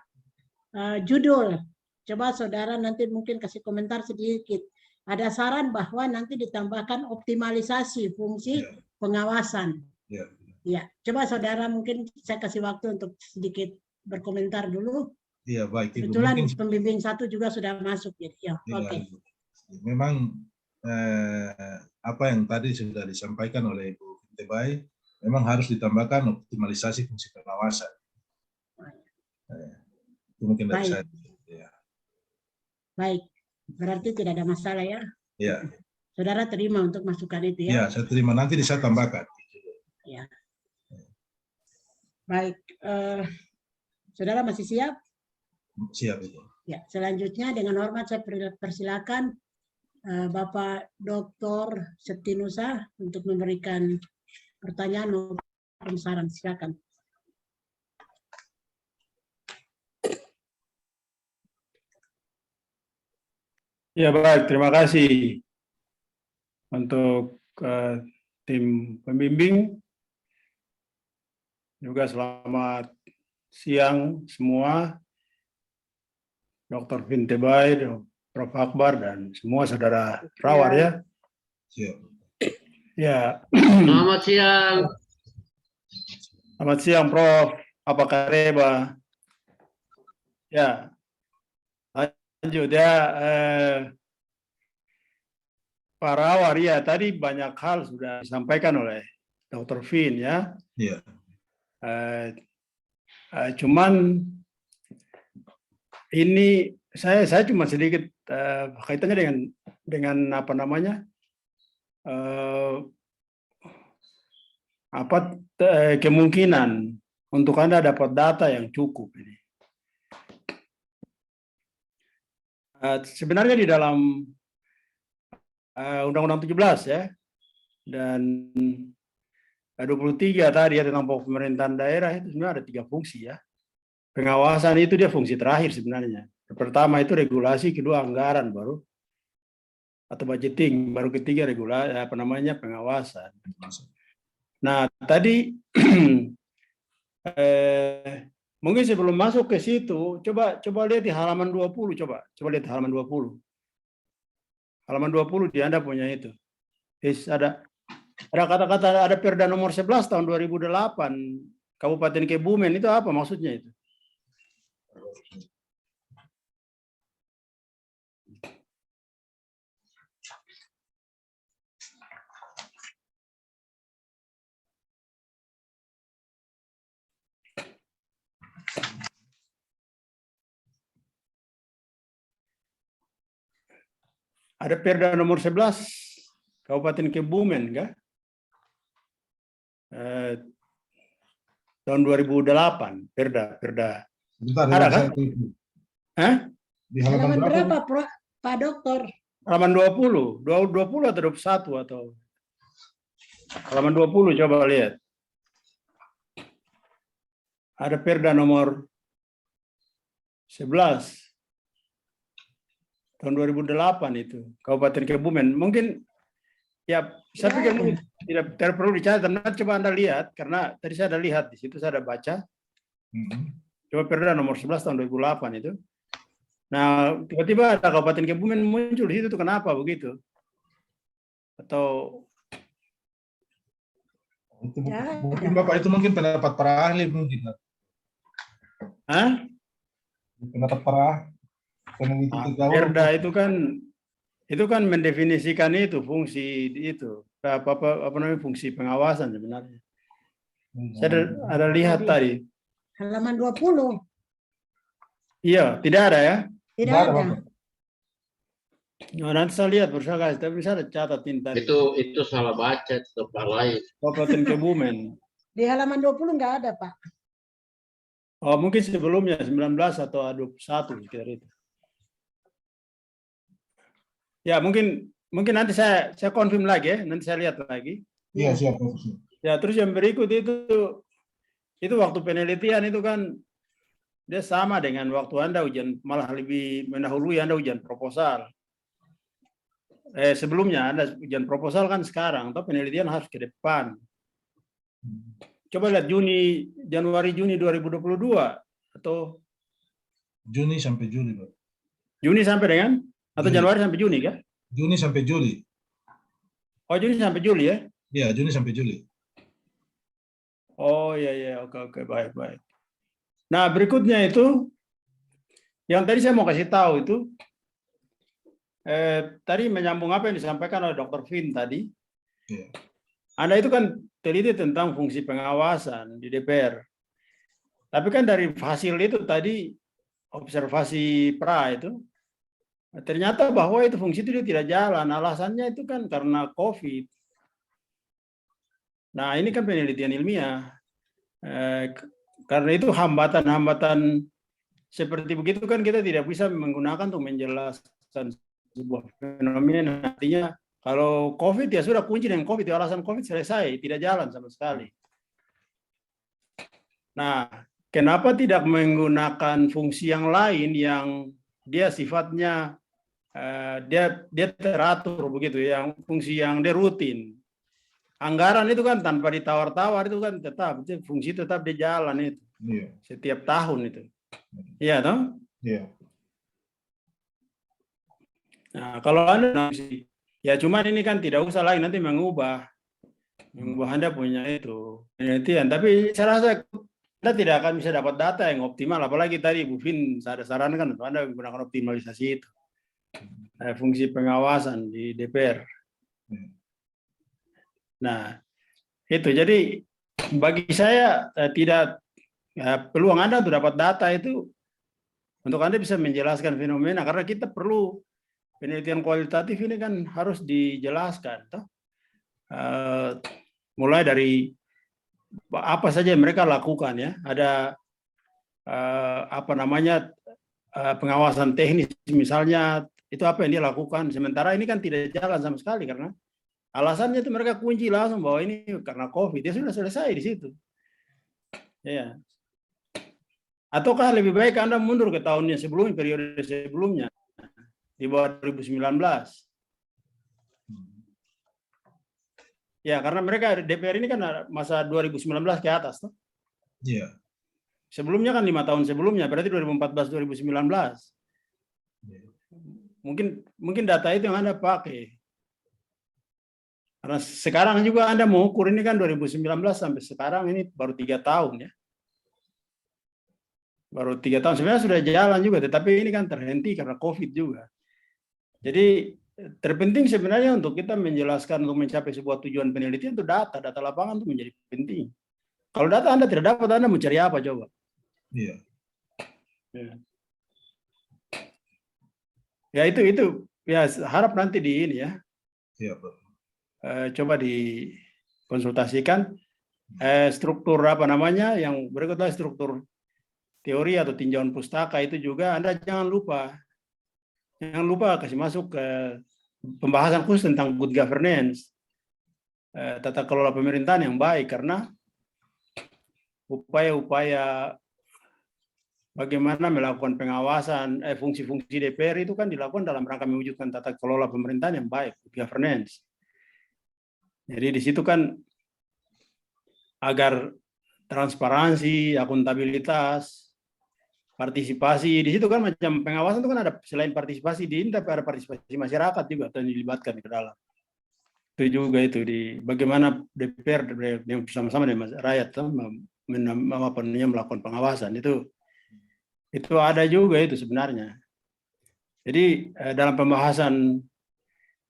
judul. Coba saudara nanti mungkin kasih komentar sedikit. Ada saran bahwa nanti ditambahkan optimalisasi fungsi pengawasan. Ya, coba saudara mungkin saya kasih waktu untuk sedikit berkomentar dulu. Iya, baik. Kebetulan pembimbing 1 juga sudah masuk. Ya, oke. Memang apa yang tadi sudah disampaikan oleh Ibu Vintebai, memang harus ditambahkan optimalisasi fungsi pengawasan. Itu mungkin dari saya. Ya. Baik, berarti tidak ada masalah ya? Iya. Saudara terima untuk masukan itu ya? Iya, saya terima. Nanti saya tambahkan. Ya. Baik, saudara masih siap? Siap itu. Ya, selanjutnya dengan hormat saya persilakan Bapak Dr. Septinusa untuk memberikan pertanyaan maupun saran. Silakan. Ya baik, terima kasih untuk tim pembimbing. Juga selamat siang semua, Dr. Vintebai, Prof. Akbar, dan semua saudara Rawar ya. Siap. Ya. Selamat siang. Selamat siang, Prof. Apa kabar? Ya. Lanjut ya, Pak Rawar ya. Tadi banyak hal sudah disampaikan oleh Dr. Vin ya. Iya. Cuman ini saya cuma sedikit kaitannya dengan apa namanya kemungkinan untuk Anda dapat data yang cukup ini. Sebenarnya di dalam Undang-Undang 17 ya dan 23 tadi ya tentang pemerintahan daerah itu sebenarnya ada 3 fungsi ya. Pengawasan itu dia fungsi terakhir sebenarnya. Pertama itu regulasi, kedua anggaran baru atau budgeting, baru ketiga regulasi pengawasan. Nah, tadi mungkin sebelum masuk ke situ, coba lihat di halaman 20, coba lihat halaman 20. Halaman 20 di Anda punya itu. Ada kata-kata, ada Perda nomor 11 tahun 2008 Kabupaten Kebumen, itu apa maksudnya itu? Ada Perda nomor 11 Kabupaten Kebumen, kan? Tahun 2008, Perda. Bentar, ada kan? Di halaman berapa, Pak Dokter? Halaman 20 atau 21 atau halaman 20, coba lihat. Ada Perda nomor 11 tahun 2008 itu Kabupaten Kebumen. Mungkin ya saya pikir mungkin tidak perlu dicatat, coba Anda lihat karena tadi saya ada lihat di situ, saya ada baca. Coba Perda nomor 11 tahun 2008 itu. Nah, tiba-tiba ada Kabupaten Kebumen muncul di situ, tuh kenapa begitu? Atau Itu Ya, mungkin Bapak itu mungkin pendapat para ahli mungkin. Hah? Pendapat para peneliti terdahulu. Perda itu kan mendefinisikan itu fungsi itu apa namanya fungsi pengawasan sebenarnya. Saya ada lihat tadi. halaman 20. Iya, tidak ada ya. Tidak Tidak ada, ada. Bapak. Oh, nanti saya lihat bersama, tapi saya ada catatin tadi. Itu salah baca tempat lain. Kabupaten Kebumen. Di halaman 20 nggak ada, Pak. Oh, mungkin sebelumnya 19 atau 21 sekitar itu. Ya, mungkin nanti saya konfirm lagi ya, nanti saya lihat lagi. Iya, siap, Profesor. Ya, terus yang berikut itu waktu penelitian itu kan dia sama dengan waktu Anda ujian, malah lebih mendahului Anda ujian proposal. Sebelumnya Anda ujian proposal kan sekarang, atau penelitian harus ke depan. Coba lihat Januari Juni 2022 atau Juni sampai Juli, Pak. Juni sampai dengan atau Juli. Januari sampai Juni kan? Juni sampai Juli. Oh, Juni sampai Juli ya? Iya, Juni sampai Juli. Oh iya, oke, baik. Nah, berikutnya itu yang tadi saya mau kasih tahu itu tadi menyambung apa yang disampaikan oleh Dr. Vin tadi. Iya. Anda itu kan teliti tentang fungsi pengawasan di DPR. Tapi kan dari hasil itu tadi observasi pra itu ternyata bahwa itu fungsi itu tidak jalan. Alasannya itu kan karena COVID. Nah, ini kan penelitian ilmiah. Karena itu hambatan-hambatan seperti begitu kan kita tidak bisa menggunakan untuk menjelaskan sebuah fenomena. Artinya kalau COVID ya sudah kunci dengan COVID, alasan COVID selesai, tidak jalan sama sekali. Nah, kenapa tidak menggunakan fungsi yang lain yang dia sifatnya dia teratur begitu, yang fungsi yang dia rutin. Anggaran itu kan tanpa ditawar-tawar itu kan tetap fungsi tetap di jalan itu. Iya. Setiap tahun itu. Iya toh? Iya. Nah, kalau Anda ya cuman ini kan tidak usah lagi nanti mengubah Anda punya itu penelitian. Tapi saya rasa Anda tidak akan bisa dapat data yang optimal. Apalagi tadi Bu Vin saya sarankan untuk Anda menggunakan optimalisasi itu. Fungsi pengawasan di DPR. Nah, itu jadi bagi saya tidak peluang Anda untuk dapat data itu untuk Anda bisa menjelaskan fenomena, karena kita perlu penelitian kualitatif ini kan harus dijelaskan, toh? Mulai dari apa saja yang mereka lakukan ya, ada apa namanya pengawasan teknis misalnya itu apa yang dia lakukan, sementara ini kan tidak jalan sama sekali karena alasannya itu mereka kunci langsung bahwa ini karena COVID, ya sudah selesai di situ. Ya. Ataukah lebih baik Anda mundur ke tahunnya sebelumnya, periode sebelumnya, di bawah 2019? Ya, karena mereka DPR ini kan masa 2019 ke atas, toh? Iya. Sebelumnya kan 5 tahun sebelumnya, berarti 2014-2019. Mungkin data itu yang Anda pakai. Karena sekarang juga Anda mengukur ini kan 2019 sampai sekarang ini baru 3 tahun ya. Baru 3 tahun, sebenarnya sudah jalan juga, tetapi ini kan terhenti karena COVID juga. Jadi terpenting sebenarnya untuk kita menjelaskan untuk mencapai sebuah tujuan penelitian itu data lapangan itu menjadi penting. Kalau data Anda tidak dapat, Anda mau cari apa coba? Iya. Ya itu ya harap nanti di ini ya. Iya, Pak. Coba dikonsultasikan struktur apa namanya yang berikutnya struktur teori atau tinjauan pustaka itu juga Anda jangan lupa kasih masuk ke pembahasan khusus tentang good governance, tata kelola pemerintahan yang baik, karena upaya-upaya bagaimana melakukan pengawasan fungsi-fungsi DPR itu kan dilakukan dalam rangka mewujudkan tata kelola pemerintahan yang baik, good governance. Jadi di situ kan agar transparansi, akuntabilitas, partisipasi, di situ kan macam pengawasan itu kan ada selain partisipasi di tapi ada partisipasi masyarakat juga yang dilibatkan ke dalam. itu juga itu di bagaimana DPR yang bersama-sama dengan rakyat melakukan pengawasan itu ada juga itu sebenarnya. Jadi dalam pembahasan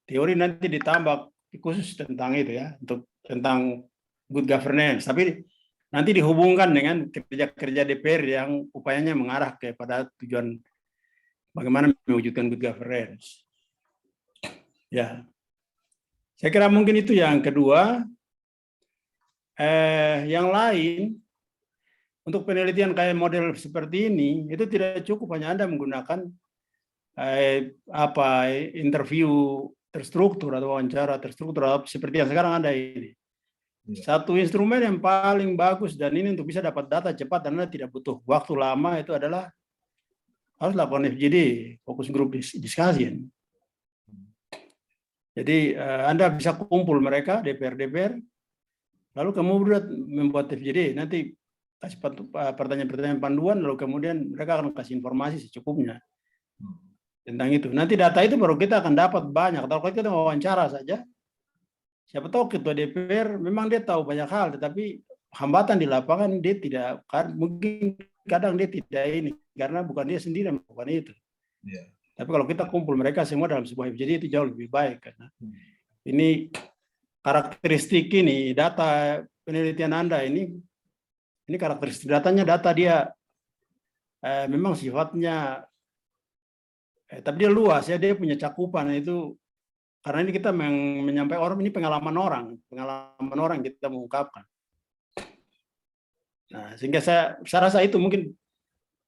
teori nanti ditambah khusus tentang itu ya, untuk tentang good governance, tapi nanti dihubungkan dengan kerja-kerja DPR yang upayanya mengarah kepada tujuan bagaimana mewujudkan good governance. Ya, saya kira mungkin itu yang kedua. Yang lain, untuk penelitian kayak model seperti ini, itu tidak cukup hanya Anda menggunakan interview terstruktur atau wawancara terstruktur seperti yang sekarang ada ini. Satu instrumen yang paling bagus dan ini untuk bisa dapat data cepat dan Anda tidak butuh waktu lama itu adalah harus lakukan FGD, focus group discussion. Jadi Anda bisa kumpul mereka DPR, lalu kemudian membuat FGD, nanti kasih pertanyaan-pertanyaan panduan, lalu kemudian mereka akan kasih informasi secukupnya tentang itu. Nanti data itu baru kita akan dapat banyak. Kalau kita wawancara saja, siapa tahu ketua DPR memang dia tahu banyak hal, tetapi hambatan di lapangan dia tidak, mungkin kadang dia tidak ini, karena bukan dia sendiri yang melakukan itu. Yeah. Tapi kalau kita kumpul mereka semua dalam sebuah FGD itu jauh lebih baik, karena ini karakteristik ini data penelitian Anda ini karakteristik datanya, data dia memang sifatnya tapi dia luas ya, dia punya cakupan itu, karena ini kita menyampaikan orang, ini pengalaman orang kita mengungkapkan. Nah, sehingga saya rasa itu mungkin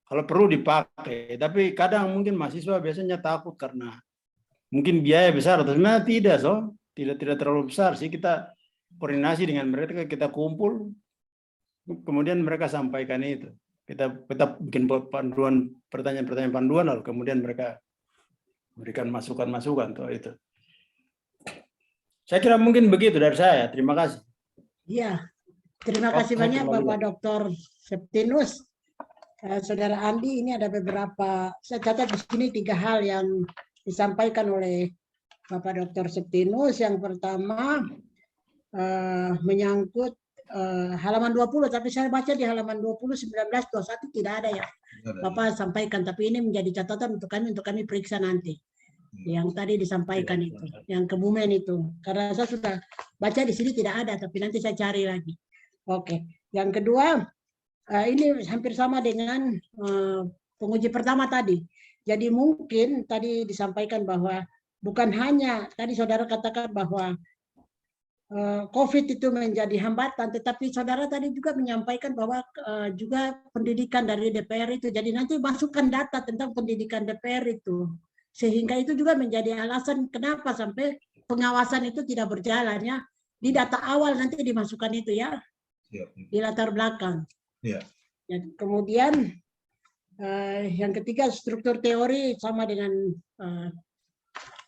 kalau perlu dipakai, tapi kadang mungkin mahasiswa biasanya takut karena mungkin biaya besar, atau sebenarnya tidak terlalu besar sih. Kita koordinasi dengan mereka, kita kumpul, kemudian mereka sampaikan itu. Kita bikin panduan, pertanyaan-pertanyaan panduan, lalu kemudian mereka berikan masukan-masukan tuh itu. Saya kira mungkin begitu dari saya. Terima kasih. Iya, terima kasih banyak Bapak Dr. Septinus. Saudara Andi, ini ada beberapa, saya catat di sini 3 hal yang disampaikan oleh Bapak Dr. Septinus. Yang pertama menyangkut halaman 20, tapi saya baca di halaman 20, 19, 21 tidak ada ya. Bapak sampaikan, tapi ini menjadi catatan untuk kami periksa nanti. Yang tadi disampaikan itu, yang Kebumen itu. Karena saya sudah baca di sini tidak ada, tapi nanti saya cari lagi. Oke. Yang kedua, ini hampir sama dengan penguji pertama tadi. Jadi mungkin tadi disampaikan bahwa bukan hanya, tadi saudara katakan bahwa COVID itu menjadi hambatan, tetapi saudara tadi juga menyampaikan bahwa juga pendidikan dari DPR itu. Jadi nanti masukkan data tentang pendidikan DPR itu. Sehingga itu juga menjadi alasan kenapa sampai pengawasan itu tidak berjalan ya. Di data awal nanti dimasukkan itu ya. Di latar belakang. Ya. Kemudian yang ketiga, struktur teori sama dengan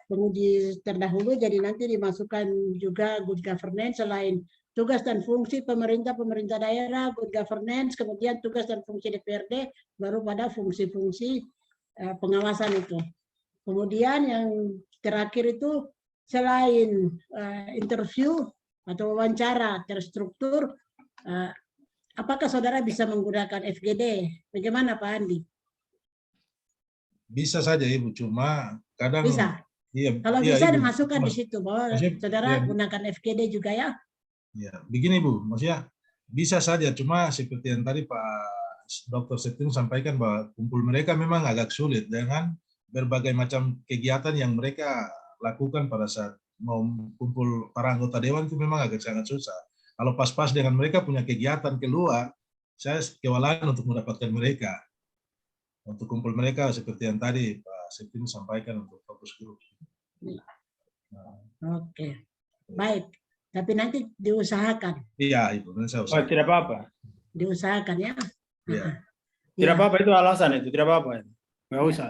penguji terdahulu, jadi nanti dimasukkan juga good governance selain tugas dan fungsi pemerintah daerah, good governance, kemudian tugas dan fungsi DPRD, baru pada fungsi-fungsi pengawasan itu. Kemudian yang terakhir itu selain interview atau wawancara terstruktur, apakah saudara bisa menggunakan FGD? Bagaimana Pak Andi? Bisa saja Ibu, cuma kadang bisa. Iya, kalau iya, bisa Ibu, dimasukkan di situ bahwa saudara gunakan FGD juga ya. Ya, begini Bu, maksudnya bisa saja, cuma seperti yang tadi Pak Dr. Septinus sampaikan bahwa kumpul mereka memang agak sulit dengan berbagai macam kegiatan yang mereka lakukan pada saat mau kumpul para anggota dewan, itu memang agak sangat susah. Kalau pas-pas dengan mereka punya kegiatan keluar, saya kewalahan untuk mendapatkan mereka. Untuk kumpul mereka seperti yang tadi Pak Septinus sampaikan untuk fokus grup. Oke, baik. Tapi nanti diusahakan. Iya, Ibu. Oh, tidak apa-apa. Diusahakan ya. Iya. Tidak apa-apa, itu alasan itu. Tidak apa-apa. Nggak usah.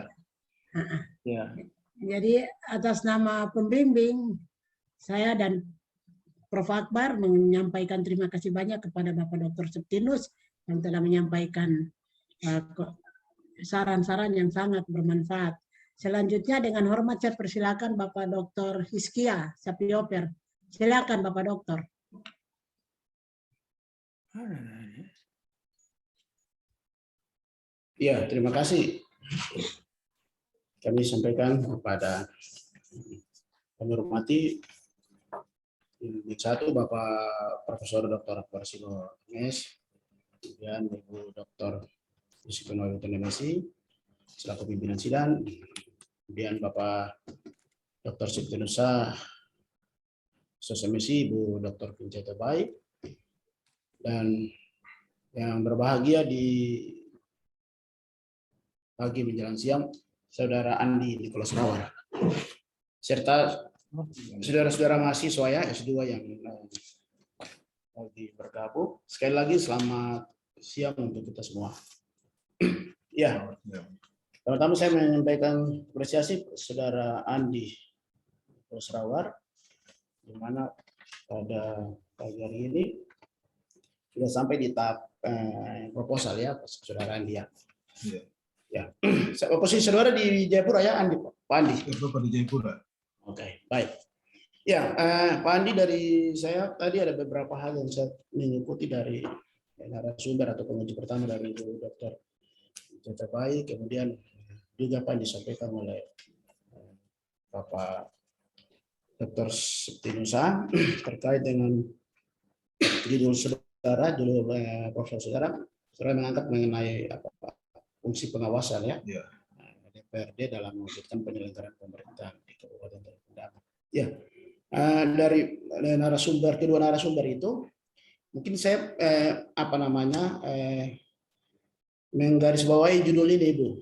Ya. Jadi atas nama pembimbing, saya dan Prof. Akbar menyampaikan terima kasih banyak kepada Bapak Dr. Septinus yang telah menyampaikan saran-saran yang sangat bermanfaat. Selanjutnya dengan hormat saya persilakan Bapak Dr. Hiskia Sapioper Silakan Bapak Dokter. Ya, terima kasih. Kami sampaikan kepada kami hormati Unit 1 Bapak Profesor Dr. Akbar Silo MS, kemudian Ibu Dr. Yusuf Nemesi selaku pimpinan sidang, kemudian Bapak Dr. Septinusa Sosemesi, Ibu Dr. Pinjata Baik, dan yang berbahagia di pagi menjelang siang, Saudara Andi Nicholas Rawar, serta saudara-saudara mahasiswa ya S2 yang lagi bergabung. Sekali lagi selamat siang untuk kita semua. Ya, pertama saya menyampaikan apresiasi Saudara Andi Nicholas Rawar, di mana pada pagi hari ini sudah sampai di tahap proposal ya, Saudara Andi ya. Ya, posisi saudara di Jayapura ya, Andi, Pak Andi. Bapak di Jayapura. Oke, baik. Ya, Pak Andi, dari saya tadi ada beberapa hal yang saya mengikuti dari narasumber atau penguji pertama dari Ibu Dr. Pinjata Baik, kemudian juga apa yang disampaikan oleh Bapak Dr. Septinusa terkait dengan judul saudara, judul profesor saudara mengangkat mengenai apa fungsi pengawasan ya, DPRD dalam mewujudkan penyelenggaraan pemerintahan di Kabupaten Terdampak. Ya, dari narasumber kedua narasumber itu, mungkin saya menggarisbawahi judul ini, Ibu.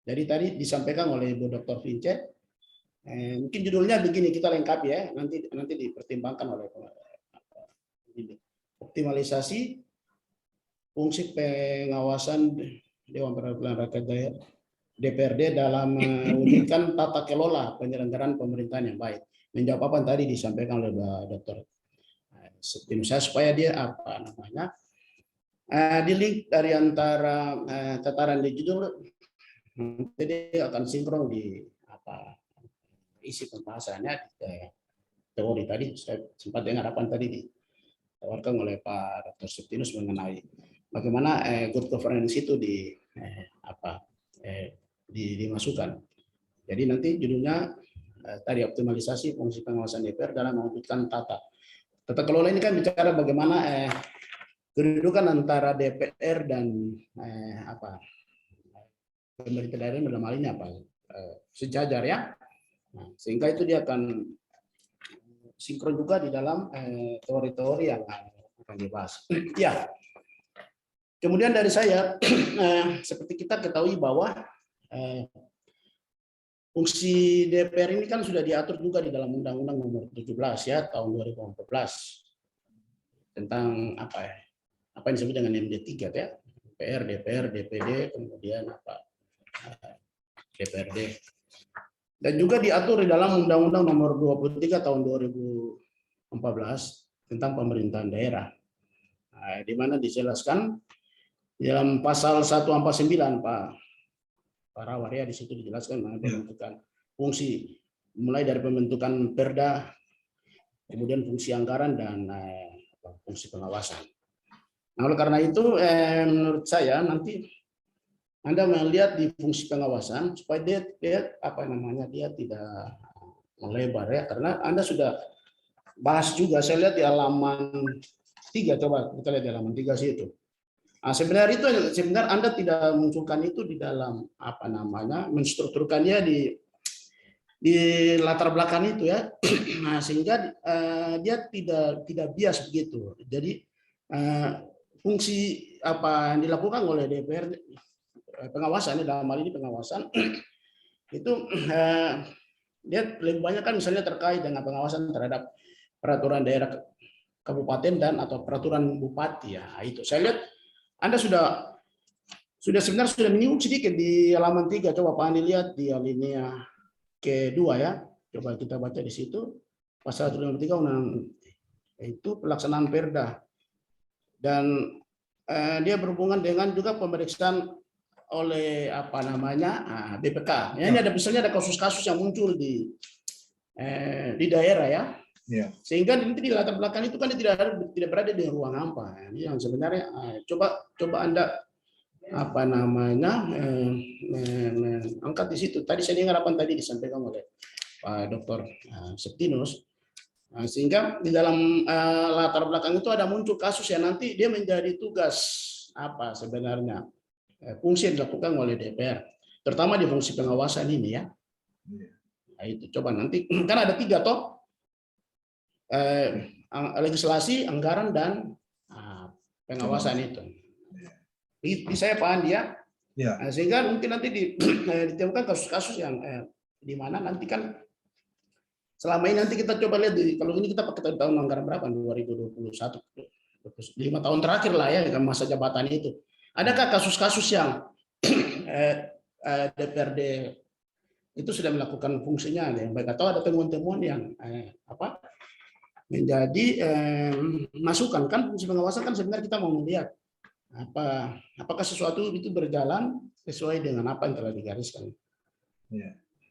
Jadi tadi disampaikan oleh Ibu Dr. Vincent, mungkin judulnya begini, kita lengkapi ya, nanti dipertimbangkan oleh optimalisasi fungsi pengawasan Dewan Perwakilan Rakyat Daerah DPRD dalam mewujudkan tata kelola penyelenggaraan pemerintahan yang baik. Menjawab apa yang tadi disampaikan oleh Dr. Septinusa, supaya dia di link dari antara tataran di judul, jadi akan sinkron di isi pembahasannya teori tadi. Saya sempat dengar apa yang tadi ditawarkan oleh Pak Dr. Septinus mengenai bagaimana good governance itu dimasukkan. Jadi nanti judulnya tadi optimalisasi fungsi pengawasan DPR dalam mewujudkan tata kelola. Ini kan bicara bagaimana kedudukan antara DPR dan pemerintah daerah dalam hal ini sejajar ya. Nah, sehingga itu dia akan sinkron juga di dalam teori-teori yang akan dibahas. Ya. Kemudian dari saya, seperti kita ketahui bahwa fungsi DPR ini kan sudah diatur juga di dalam Undang-Undang Nomor 17 ya tahun 2014 tentang apa yang disebut dengan MD3 ya, DPR, DPD, kemudian DPRD. Dan juga diatur di dalam Undang-Undang Nomor 23 tahun 2014 tentang pemerintahan daerah, di mana dijelaskan dalam pasal 149 Pak Rawar ya, di situ dijelaskan pembentukan fungsi mulai dari pembentukan Perda, kemudian fungsi anggaran dan fungsi pengawasan. Nah, oleh karena itu menurut saya nanti Anda melihat di fungsi pengawasan supaya dia tidak melebar ya, karena Anda sudah bahas juga, saya lihat di halaman 3, coba kita lihat di halaman 3 sih itu. Nah, sebenarnya Anda tidak munculkan itu di dalam menstrukturkannya di latar belakang itu ya. Nah, sehingga dia tidak bias begitu. Jadi fungsi apa yang dilakukan oleh DPR pengawasan dalam hal ini pengawasan itu dia lebih banyak kan misalnya terkait dengan pengawasan terhadap peraturan daerah kabupaten dan atau peraturan bupati ya. Itu saya lihat Anda sudah sebenarnya sudah menyinggung sedikit di halaman 3. Coba Pak Andi lihat di alinea kedua ya. Coba kita baca di situ pasal 153 undang itu pelaksanaan Perda. Dan dia berhubungan dengan juga pemeriksaan oleh BPK. Ya, ini ada misalnya ada kasus-kasus yang muncul di daerah ya. Ya. Sehingga nanti di latar belakang itu kan dia tidak berada di ruang hampa. Ini yang sebenarnya coba Anda apa namanya angkat di situ. Tadi saya dengar apa yang tadi disampaikan oleh Pak Dr. Septinus. Sehingga di dalam latar belakang itu ada muncul kasus yang nanti dia menjadi tugas apa sebenarnya fungsi yang dilakukan oleh DPR, terutama di fungsi pengawasan ini ya. Nah, itu coba nanti kan ada 3 toh. Legislasi, anggaran, dan pengawasan itu. Di saya paham dia. Ya. Sehingga mungkin nanti ditemukan kasus-kasus yang di mana nanti kan selama ini nanti kita coba lihat kalau ini kita pakai tahun anggaran berapa 2021 5 tahun terakhir lah ya masa jabatan itu. Adakah kasus-kasus yang DPRD itu sudah melakukan fungsinya yang baik atau ada temuan-temuan yang menjadi masukan kan fungsi pengawasan kan sebenarnya kita mau melihat apakah sesuatu itu berjalan sesuai dengan apa yang telah digariskan.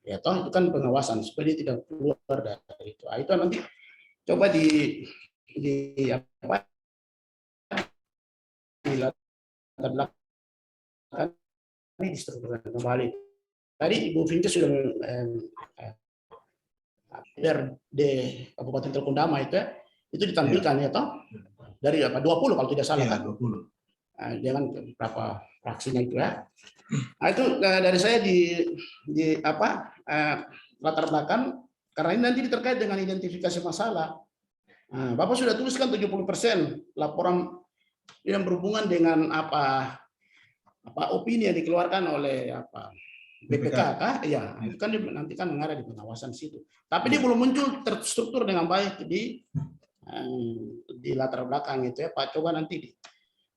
Ya toh itu kan pengawasan supaya dia tidak keluar dari itu. Itu nanti coba di latar belakang ini distrukturkan kembali. Tadi Ibu Vince sudah di Kabupaten Telukondama itu ditampilkan ya toh dari 20 kalau tidak salah kan 20 dengan berapa fraksinya itu ya. Nah, itu dari saya di latar belakang karena ini nanti terkait dengan identifikasi masalah. Bapak sudah tuliskan 70% laporan yang berhubungan dengan opini yang dikeluarkan oleh BPK kah? Ya, itu kan nanti kan mengarah di pengawasan situ. Tapi dia belum muncul terstruktur dengan baik di latar belakang itu ya Pak. Coba nanti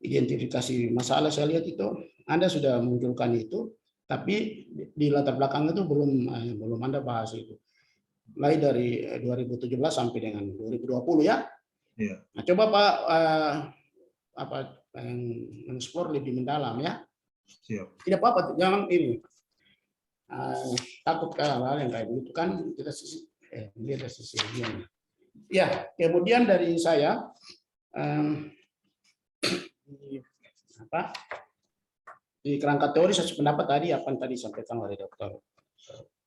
identifikasi masalah saya lihat itu Anda sudah munculkan itu, tapi di latar belakang itu belum Anda bahas itu. Mulai dari 2017 sampai dengan 2020 ya. Iya. Nah, coba Pak mengeksplor lebih mendalam ya. Siap. Tidak apa-apa, jangan ini. Takut hal-hal yang kayak gitu kan kita lihat dari sisi ini. Ya, kemudian dari saya di kerangka teori saya sependapat tadi apa yang tadi disampaikan oleh Dr.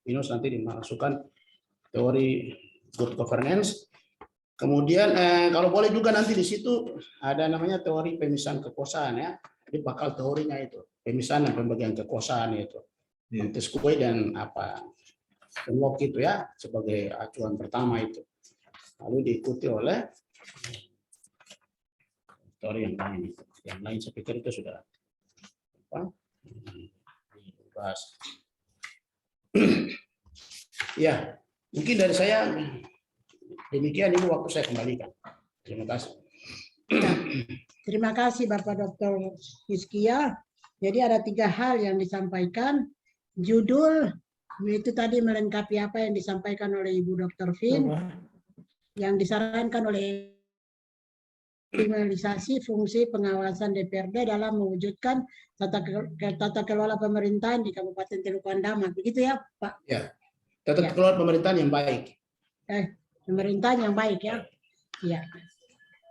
Pinus nanti dimasukkan teori good governance. Kemudian kalau boleh juga nanti di situ ada namanya teori pemisahan kekuasaan ya. Jadi bakal teorinya itu pemisahan dan pembagian kekuasaan itu. Montesquieu dan Locke itu ya sebagai acuan pertama itu. Lalu diikuti oleh teori yang lain. Yang lain saya pikir itu sudah dibahas. Ya, mungkin dari saya demikian, ini waktu saya kembalikan. Terima kasih. Terima kasih Bapak Dr. Hizkia. Jadi ada 3 hal yang disampaikan. Judul itu tadi melengkapi apa yang disampaikan oleh Ibu Dr. Vin, yang disarankan oleh optimalisasi fungsi pengawasan DPRD dalam mewujudkan tata kelola pemerintahan di Kabupaten Telukondama. Begitu ya, Pak? Ya, tata kelola pemerintahan yang baik. Pemerintahan yang baik ya. Ya.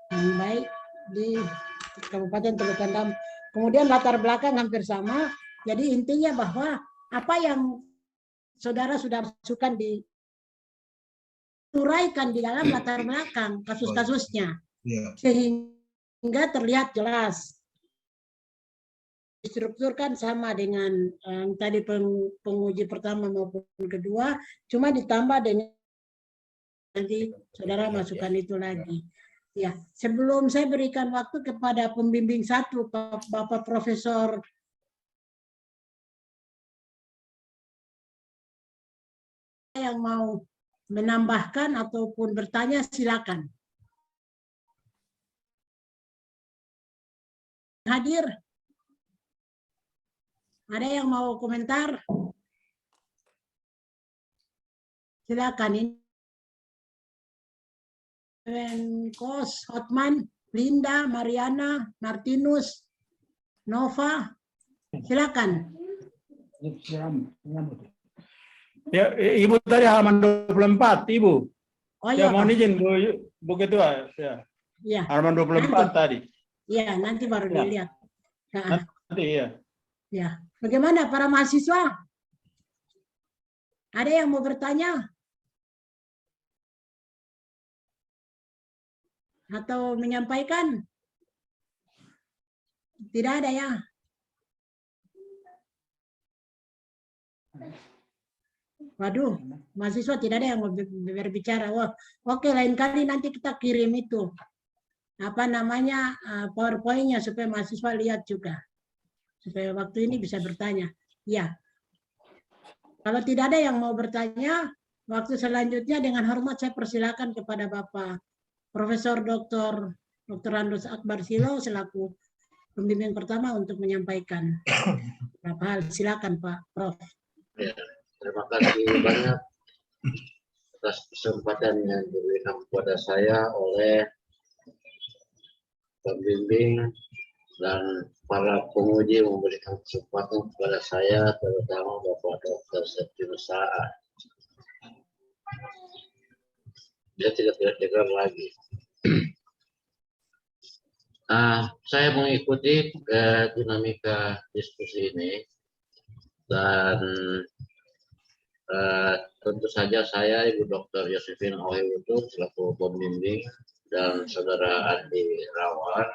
Yang baik di Kabupaten Telukondama. Kemudian latar belakang hampir sama. Jadi intinya bahwa apa yang saudara sudah masukkan diuraikan di dalam latar belakang kasus-kasusnya. Sehingga terlihat jelas. Distrukturkan sama dengan tadi penguji pertama maupun kedua, cuma ditambah dengan nanti saudara masukkan itu lagi. Ya, sebelum saya berikan waktu kepada pembimbing 1, Bapak Profesor yang mau menambahkan ataupun bertanya, silakan. Hadir? Ada yang mau komentar? Silakan. Kos, Hotman, Linda, Mariana, Martinus, Nova, silakan. Ya, Ibu tadi halaman 24, Ibu. Oh Ya, iya, mohon Pak. izin Bu Ketua. Ya. Iya, Halaman 24 tadi. iya, nanti baru Ya. dilihat. Nah, Nanti ya. ya. Bagaimana para mahasiswa? Ada yang mau bertanya? Atau menyampaikan? Tidak ada ya? Waduh, mahasiswa tidak ada yang mau berbicara. Wah, oke, lain kali nanti kita kirim itu. Apa namanya, PowerPoint-nya supaya mahasiswa lihat juga. Supaya waktu ini bisa bertanya. Ya. Kalau tidak ada yang mau bertanya, waktu selanjutnya dengan hormat saya persilakan kepada Bapak Profesor Dr. Andrus Akbar Silo selaku pembimbing pertama untuk menyampaikan beberapa hal. Silakan Pak Prof. Ya, terima kasih banyak atas kesempatan yang diberikan kepada saya oleh pembimbing dan para penguji memberikan kesempatan kepada saya, terutama Bapak Dr. Septinus Saa. Dia tidak dengar lagi. Saya mengikuti dinamika diskusi ini dan tentu saja saya Ibu Dr. Yosefina Ohiwutu selaku pembimbing dan Saudara Andi Rawar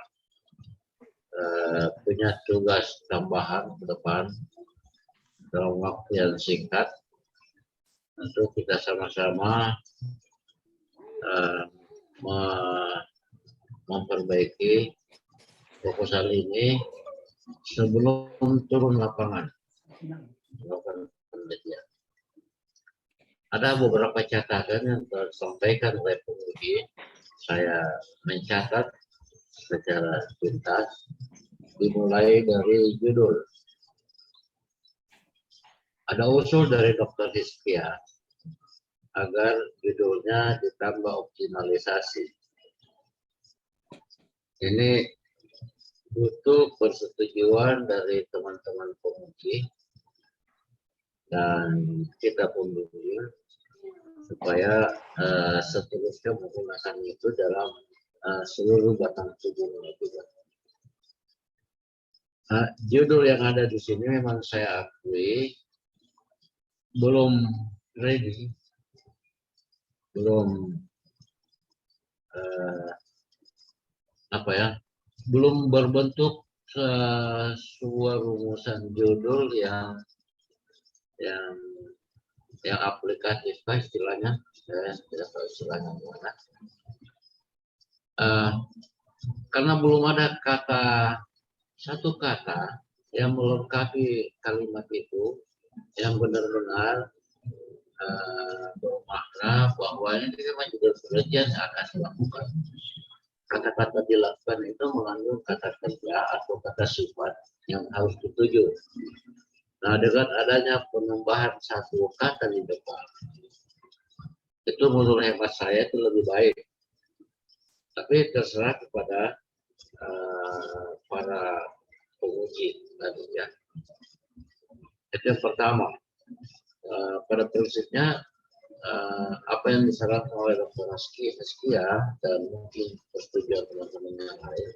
punya tugas tambahan ke depan dalam waktu yang singkat untuk kita sama-sama memperbaiki proposal ini sebelum turun lapangan. Ada beberapa catatan yang disampaikan oleh penguji. Saya mencatat secara tuntas, dimulai dari judul. Ada usul dari Dr. Hizkia agar judulnya ditambah optimalisasi. Ini butuh persetujuan dari teman-teman penguji dan kita pembimbing supaya seterusnya menggunakan itu dalam seluruh batang tubuhnya juga. Judul yang ada di sini memang saya akui belum ready, belum belum berbentuk sebuah rumusan judul yang aplikatif, istilahnya saya tidak tahu istilahnya mana. Karena belum ada satu kata yang melengkapi kalimat itu yang benar-benar bermakna bahwa ini memang juga penelitian yang akan dilakukan. Kata-kata dilakukan itu mengandung kata kerja atau kata sifat yang harus dituju. Nah, dengan adanya penambahan satu kata di depan, itu menurut hemat saya itu lebih baik. Tapi terserah kepada para penguji nantinya. Itu yang pertama. Pada prinsipnya apa yang disarankan oleh Dr. Hizkia dan mungkin persetujuan teman-teman yang lain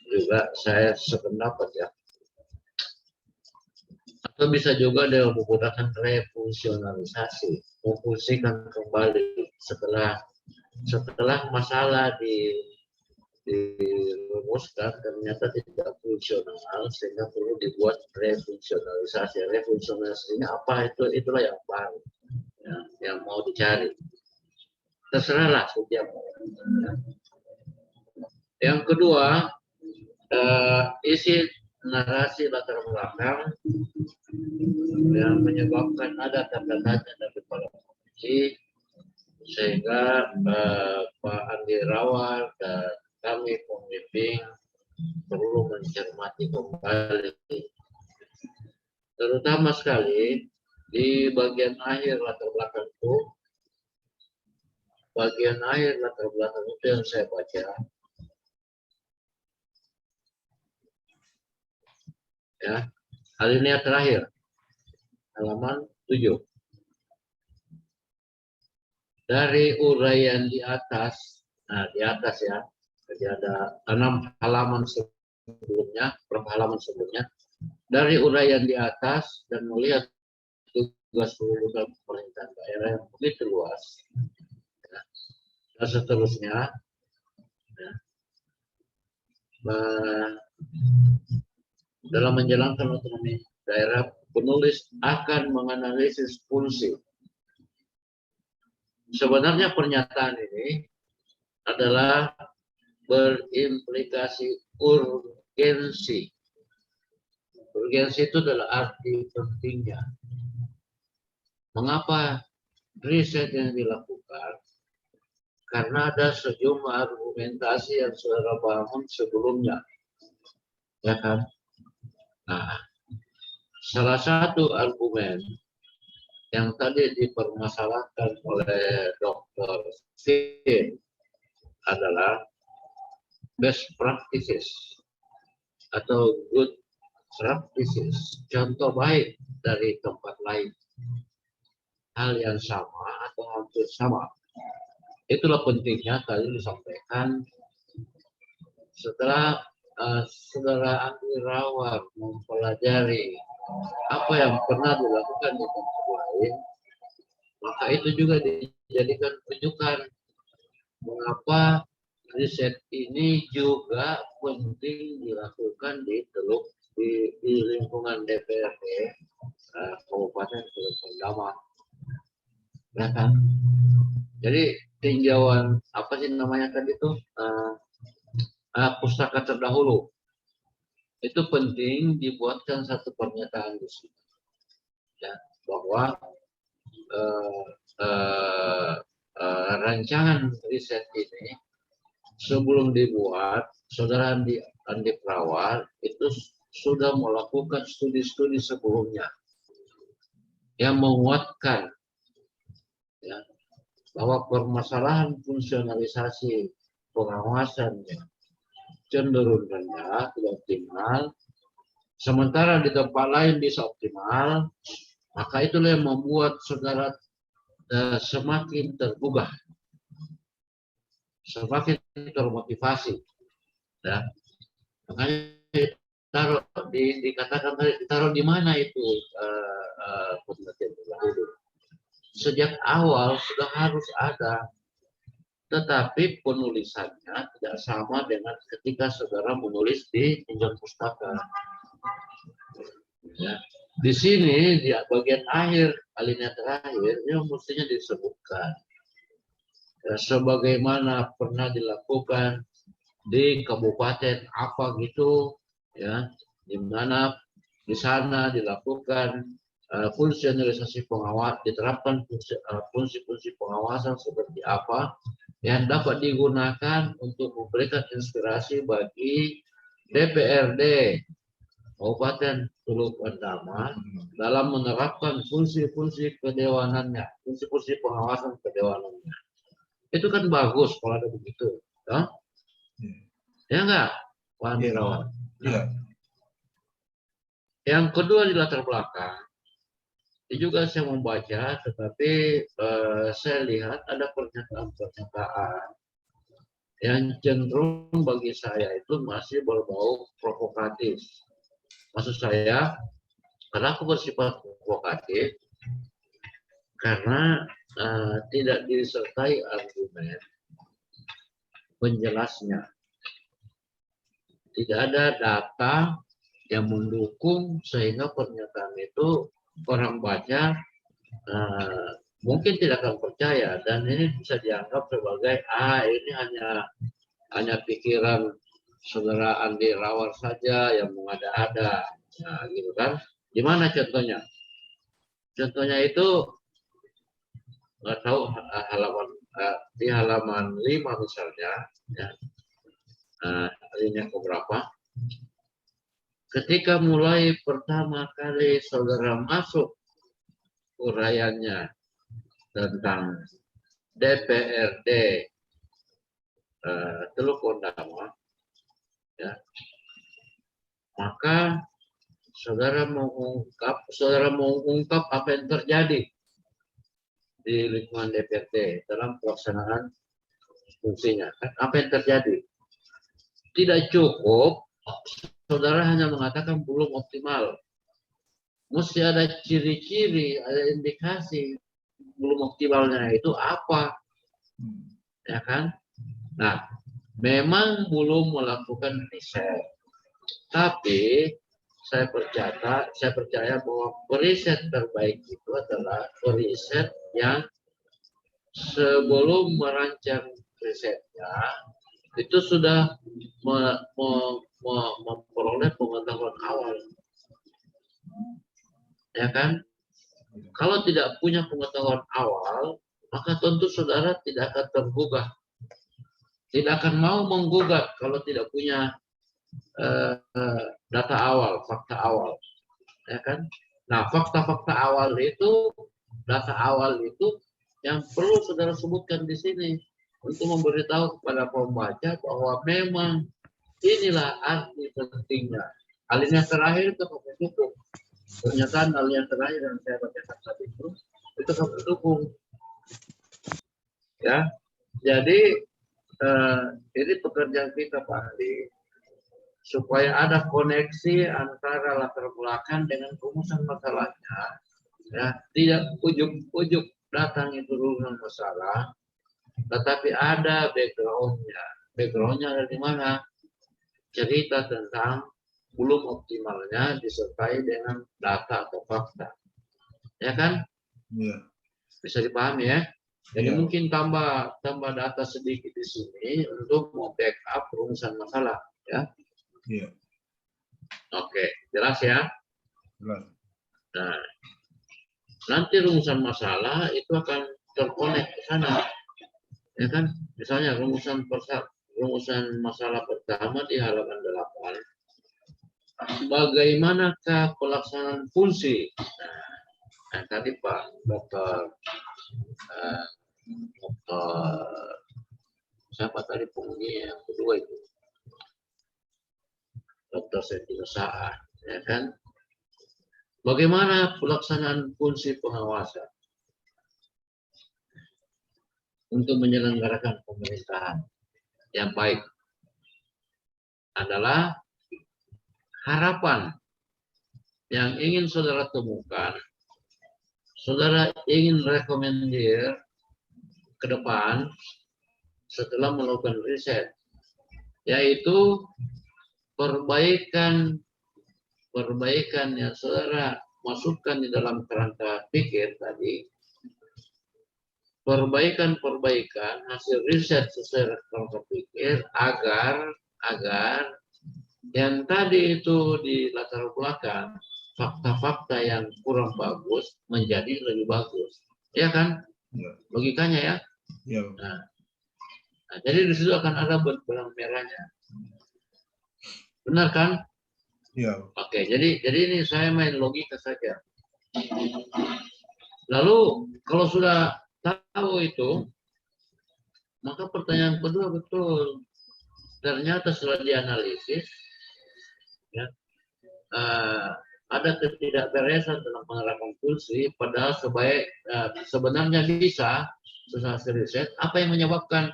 juga saya sependapat ya. Atau bisa juga dengan menggunakan refungsionalisasi, memfungsikan kembali setelah masalah dirumuskan ternyata tidak fungsional sehingga perlu dibuat refungsionalisasi. Refungsionalisasinya apa itulah yang baru yang mau dicari. Terserahlah setiap orang. Yang kedua, isi narasi latar belakang yang menyebabkan ada tanda tanya dari para penguji sehingga Pak Andi Rawar dan kami pembimbing perlu mencermati kembali, terutama sekali di bagian akhir latar belakang itu. Bagian akhir latar belakang itu yang saya baca. Ya, alinea terakhir, halaman 7. dari uraian di atas, nah di atas ya, jadi ada 6 halaman sebelumnya, berapa halaman sebelumnya, dari uraian di atas dan melihat tugas dalam pemerintahan daerah yang begitu luas, ya, dan seterusnya, ya, dalam menjalankan otonomi daerah, penulis akan menganalisis fungsi. Sebenarnya pernyataan ini adalah berimplikasi urgensi. Urgensi itu adalah arti pentingnya. Mengapa riset yang dilakukan? Karena ada sejumlah argumentasi yang saudara bangun sebelumnya, ya kan? Nah, salah satu argumen yang tadi dipermasalahkan oleh Dr. Finn adalah best practices atau good practices, contoh baik dari tempat lain, hal yang sama atau hampir sama. Itulah pentingnya tadi disampaikan setelah saudara Andi Rawar mempelajari apa yang pernah dilakukan di tempat lain, maka itu juga dijadikan rujukan mengapa riset ini juga penting dilakukan di lingkungan DPRD Kabupaten Teluk Bendama. Ya kan? Jadi tinjauan apa sih namanya tadi itu pustaka terdahulu itu penting dibuatkan satu pernyataan di sini, ya, bahwa rancangan riset ini sebelum dibuat, saudara Andi Prawar itu sudah melakukan studi-studi sebelumnya yang menguatkan, ya, bahwa permasalahan fungsionalisasi pengawasannya cenderung rendah, tidak optimal, sementara di tempat lain bisa optimal, maka itulah yang membuat saudara semakin tergugah, semakin termotivasi, ya. Makanya dikatakan tadi, ditaruh di mana itu penelitian terdahulu. Sejak awal sudah harus ada, tetapi penulisannya tidak sama dengan ketika saudara menulis di tinjauan pustaka. Ya. Di sini di bagian akhir, alinea terakhir, yang mestinya disebutkan ya, sebagaimana pernah dilakukan di kabupaten apa gitu, ya, di mana di sana dilakukan fungsionalisasi pengawas, diterapkan fungsi-fungsi pengawasan seperti apa yang dapat digunakan untuk memberikan inspirasi bagi DPRD Kabupaten Teluk Bendama dalam menerapkan fungsi-fungsi kedewanannya, fungsi-fungsi pengawasan kedewanannya. Itu kan bagus kalau ada begitu, ya? Ya enggak, Pak Andi Rawat? Ya. Yang kedua di latar belakang, ini juga saya membaca, tetapi saya lihat ada pernyataan-pernyataan yang cenderung bagi saya itu masih berbau provokatif. Maksud saya, karena aku bersifat provokatif, karena tidak disertai argumen penjelasnya. Tidak ada data yang mendukung sehingga pernyataan itu orang baca mungkin tidak akan percaya, dan ini bisa dianggap sebagai ini hanya pikiran saudara Andi Rawar saja yang mengada-ada, nah, gitu kan? Gimana contohnya? Contohnya itu nggak tahu di halaman 5 misalnya, ya, alinea keberapa? Ketika mulai pertama kali saudara masuk uraiannya tentang DPRD Teluk Bendama, ya, maka saudara mengungkap apa yang terjadi di lingkungan DPRD dalam pelaksanaan fungsinya. Apa yang terjadi? Tidak cukup saudara hanya mengatakan belum optimal. Mesti ada ciri-ciri, ada indikasi belum optimalnya itu apa, ya kan? Nah, memang belum melakukan riset, tapi saya percaya bahwa periset terbaik itu adalah periset yang sebelum merancang risetnya itu sudah memperoleh pengetahuan awal, ya kan? Kalau tidak punya pengetahuan awal, maka tentu saudara tidak akan tergugah, tidak akan mau menggugat kalau tidak punya data awal, fakta awal, ya kan? Nah, fakta-fakta awal itu, data awal itu yang perlu saudara sebutkan di sini untuk memberitahu kepada pembaca bahwa memang inilah arti pentingnya. Alinea terakhir itu pendukung. Pernyataan alinea terakhir yang saya bacakan tadi itu pendukung. Ya, jadi ini pekerjaan kita Pak Andi, supaya ada koneksi antara latar belakang dengan rumusan masalahnya. Ya, tidak ujuk-ujuk datang itu rumusan masalah, tetapi ada backgroundnya. Backgroundnya ada di mana? Cerita tentang belum optimalnya disertai dengan data atau fakta, ya kan? Iya. Bisa dipahami ya? Jadi Iya. mungkin tambah data sedikit di sini untuk mau backup rumusan masalah, ya? Iya. Oke, jelas ya? Jelas. Nah, nanti rumusan masalah itu akan terkonek ke sana, ya kan? Misalnya rumusan masalah pertama di halaman 8. Bagaimanakah pelaksanaan fungsi? Nah, tadi Pak Dokter siapa tadi penghuni yang kedua itu? Dokter Setio Saad, ya kan? Bagaimana pelaksanaan fungsi pengawasan untuk menyelenggarakan pemerintahan yang baik adalah harapan yang ingin saudara temukan, saudara ingin rekomendir ke depan setelah melakukan riset, yaitu perbaikan yang saudara masukkan di dalam kerangka pikir tadi, perbaikan hasil riset sesuai kerangka pikir agar yang tadi itu di latar belakang fakta-fakta yang kurang bagus menjadi lebih bagus, ya kan? Ya. Logikanya ya. Ya. Nah, jadi di situ akan ada benang merahnya, benar kan? Ya. Oke, jadi ini saya main logika saja. Lalu kalau sudah tahu itu, maka pertanyaan kedua betul. Ternyata setelah dianalisis, ya, ada ketidakberesan dalam penerapan fungsi, padahal sebenarnya bisa sesuai hasil riset. Apa yang menyebabkan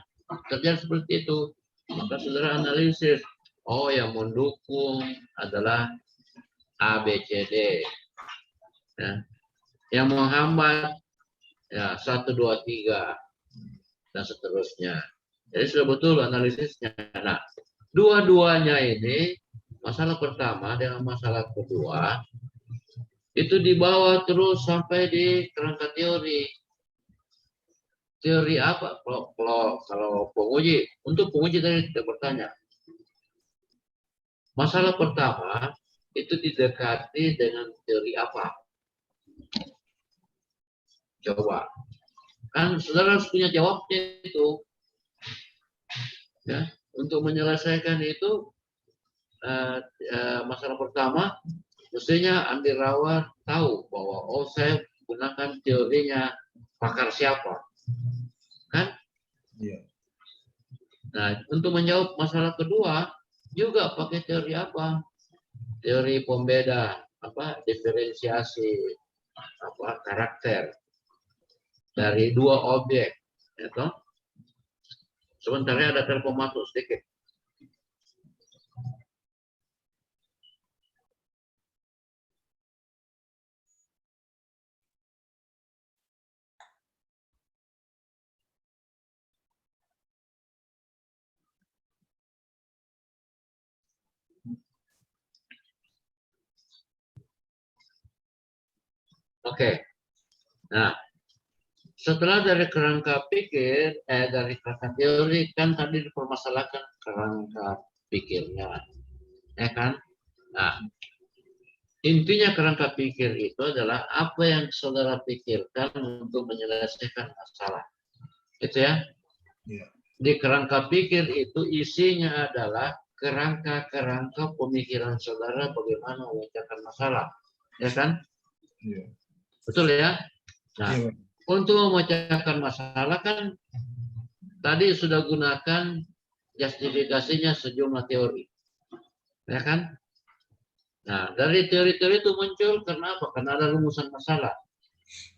terjadi seperti itu? Maka saudara analisis. Oh, yang mendukung adalah A, B, C, D. Ya. Yang menghambat ya 1, 2, 3 dan seterusnya. Jadi sudah betul analisisnya. Nah, dua-duanya ini, masalah pertama dengan masalah kedua, itu dibawa terus sampai di kerangka teori. Teori apa? Kalau penguji, untuk penguji tadi tidak bertanya. Masalah pertama itu didekati dengan teori apa? Coba. Kan saudara harus punya jawabnya itu. Ya, untuk menyelesaikan itu masalah pertama, mestinya Andi Rawat tahu bahwa saya gunakan teorinya pakar siapa, kan? Iya. Nah, untuk menjawab masalah kedua juga pakai teori apa? Teori pembeda, diferensiasi, karakter. dari dua objek. Gitu. Sebentar ya, ada telepon masuk sedikit. Oke. Nah, setelah dari kerangka pikir, dari kerangka teori, kan tadi dipermasalahkan kerangka pikirnya, ya kan? Nah, intinya kerangka pikir itu adalah apa yang saudara pikirkan untuk menyelesaikan masalah. Gitu ya? Iya. Di kerangka pikir itu isinya adalah kerangka-kerangka pemikiran saudara bagaimana memecahkan masalah, ya kan? Iya. Betul ya? Nah, Iya, untuk memecahkan masalah kan tadi sudah gunakan justifikasinya sejumlah teori, ya kan? Nah, dari teori-teori itu muncul karena apa? Karena ada rumusan masalah.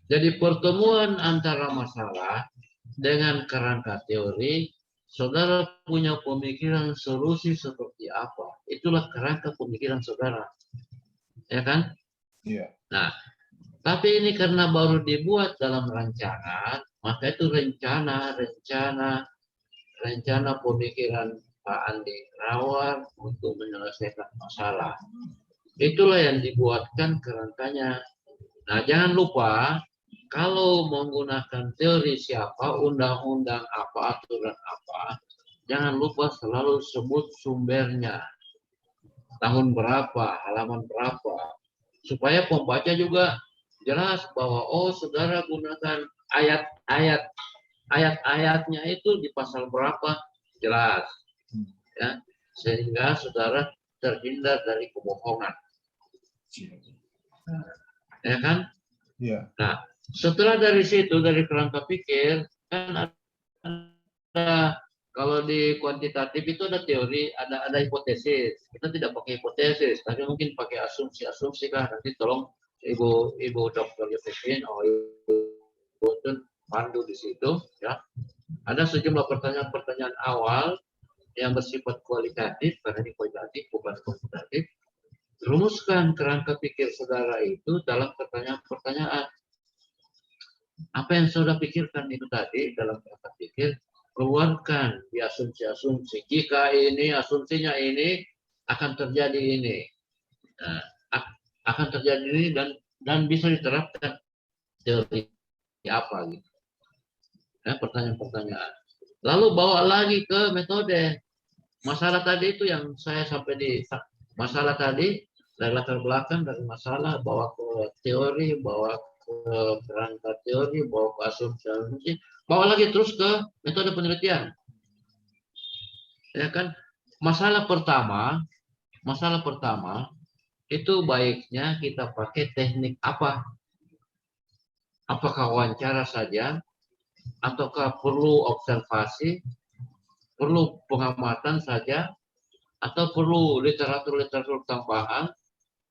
Jadi pertemuan antara masalah dengan kerangka teori, saudara punya pemikiran solusi seperti apa? Itulah kerangka pemikiran saudara, ya kan? Iya. Nah, tapi ini karena baru dibuat dalam rancangan, maka itu rencana pemikiran Pak Andi Rawar untuk menyelesaikan masalah. Itulah yang dibuatkan kerangkanya. Nah, jangan lupa kalau menggunakan teori siapa, undang-undang apa, aturan apa, jangan lupa selalu sebut sumbernya. Tahun berapa, halaman berapa. Supaya pembaca juga jelas bahwa oh saudara gunakan ayat-ayatnya itu di pasal berapa, jelas. Ya, sehingga saudara terhindar dari kebohongan. Ya kan? Iya. Nah, setelah dari situ, dari kerangka pikir, kan ada, kalau di kuantitatif itu ada teori, ada hipotesis. Kita tidak pakai hipotesis, tapi mungkin pakai asumsi kan. Nanti tolong Ibu Dr. Yosefin, Ibu Tun pandu di situ, ya. Ada sejumlah pertanyaan-pertanyaan awal yang bersifat kualitatif, karena ini kualitatif bukan kuantitatif. Rumuskan kerangka pikir saudara itu dalam pertanyaan-pertanyaan. Apa yang saudara pikirkan itu tadi dalam kerangka pikir, keluarkan di asumsi-asumsi. Jika ini asumsinya ini akan terjadi ini, nah, akan terjadi ini dan bisa diterapkan teori apa gitu. Ya, pertanyaan-pertanyaan. Lalu bawa lagi ke metode. Masalah tadi itu yang saya sampai di masalah tadi dari latar belakang dari masalah bawa ke teori, bawa ke kerangka teori, bawa ke asumsi, bawa lagi terus ke metode penelitian. Ya kan? Masalah pertama itu baiknya kita pakai teknik apa? Apakah wawancara saja ataukah perlu observasi, perlu pengamatan saja, atau perlu literatur tambahan?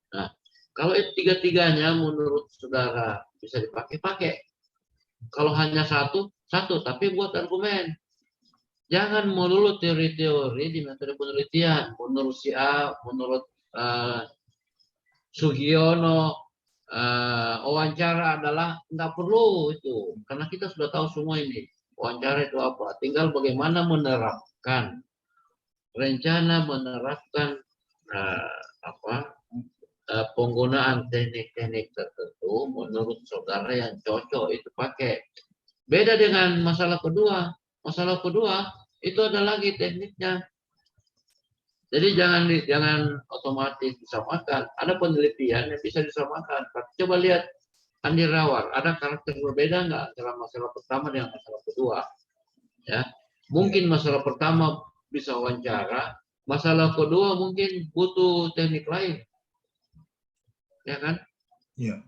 Nah, kalau tiga-tiganya menurut saudara bisa dipakai. Kalau hanya satu, tapi buat argumen. Jangan melulu teori-teori di metode penelitian. Menurut si A, menurut Sugiono, wawancara adalah nggak perlu itu. Karena kita sudah tahu semua ini. Wawancara itu apa? Tinggal bagaimana menerapkan. Rencana menerapkan penggunaan teknik-teknik tertentu menurut saudara yang cocok itu pakai. Beda dengan masalah kedua. Masalah kedua itu ada lagi tekniknya. Jadi jangan otomatis disamakan. Ada penelitian yang bisa disamakan. Coba lihat Andi Rawar, ada karakter berbeda nggak antara masalah pertama dengan masalah kedua? Ya, mungkin masalah pertama bisa wawancara, masalah kedua mungkin butuh teknik lain. Ya kan? Iya.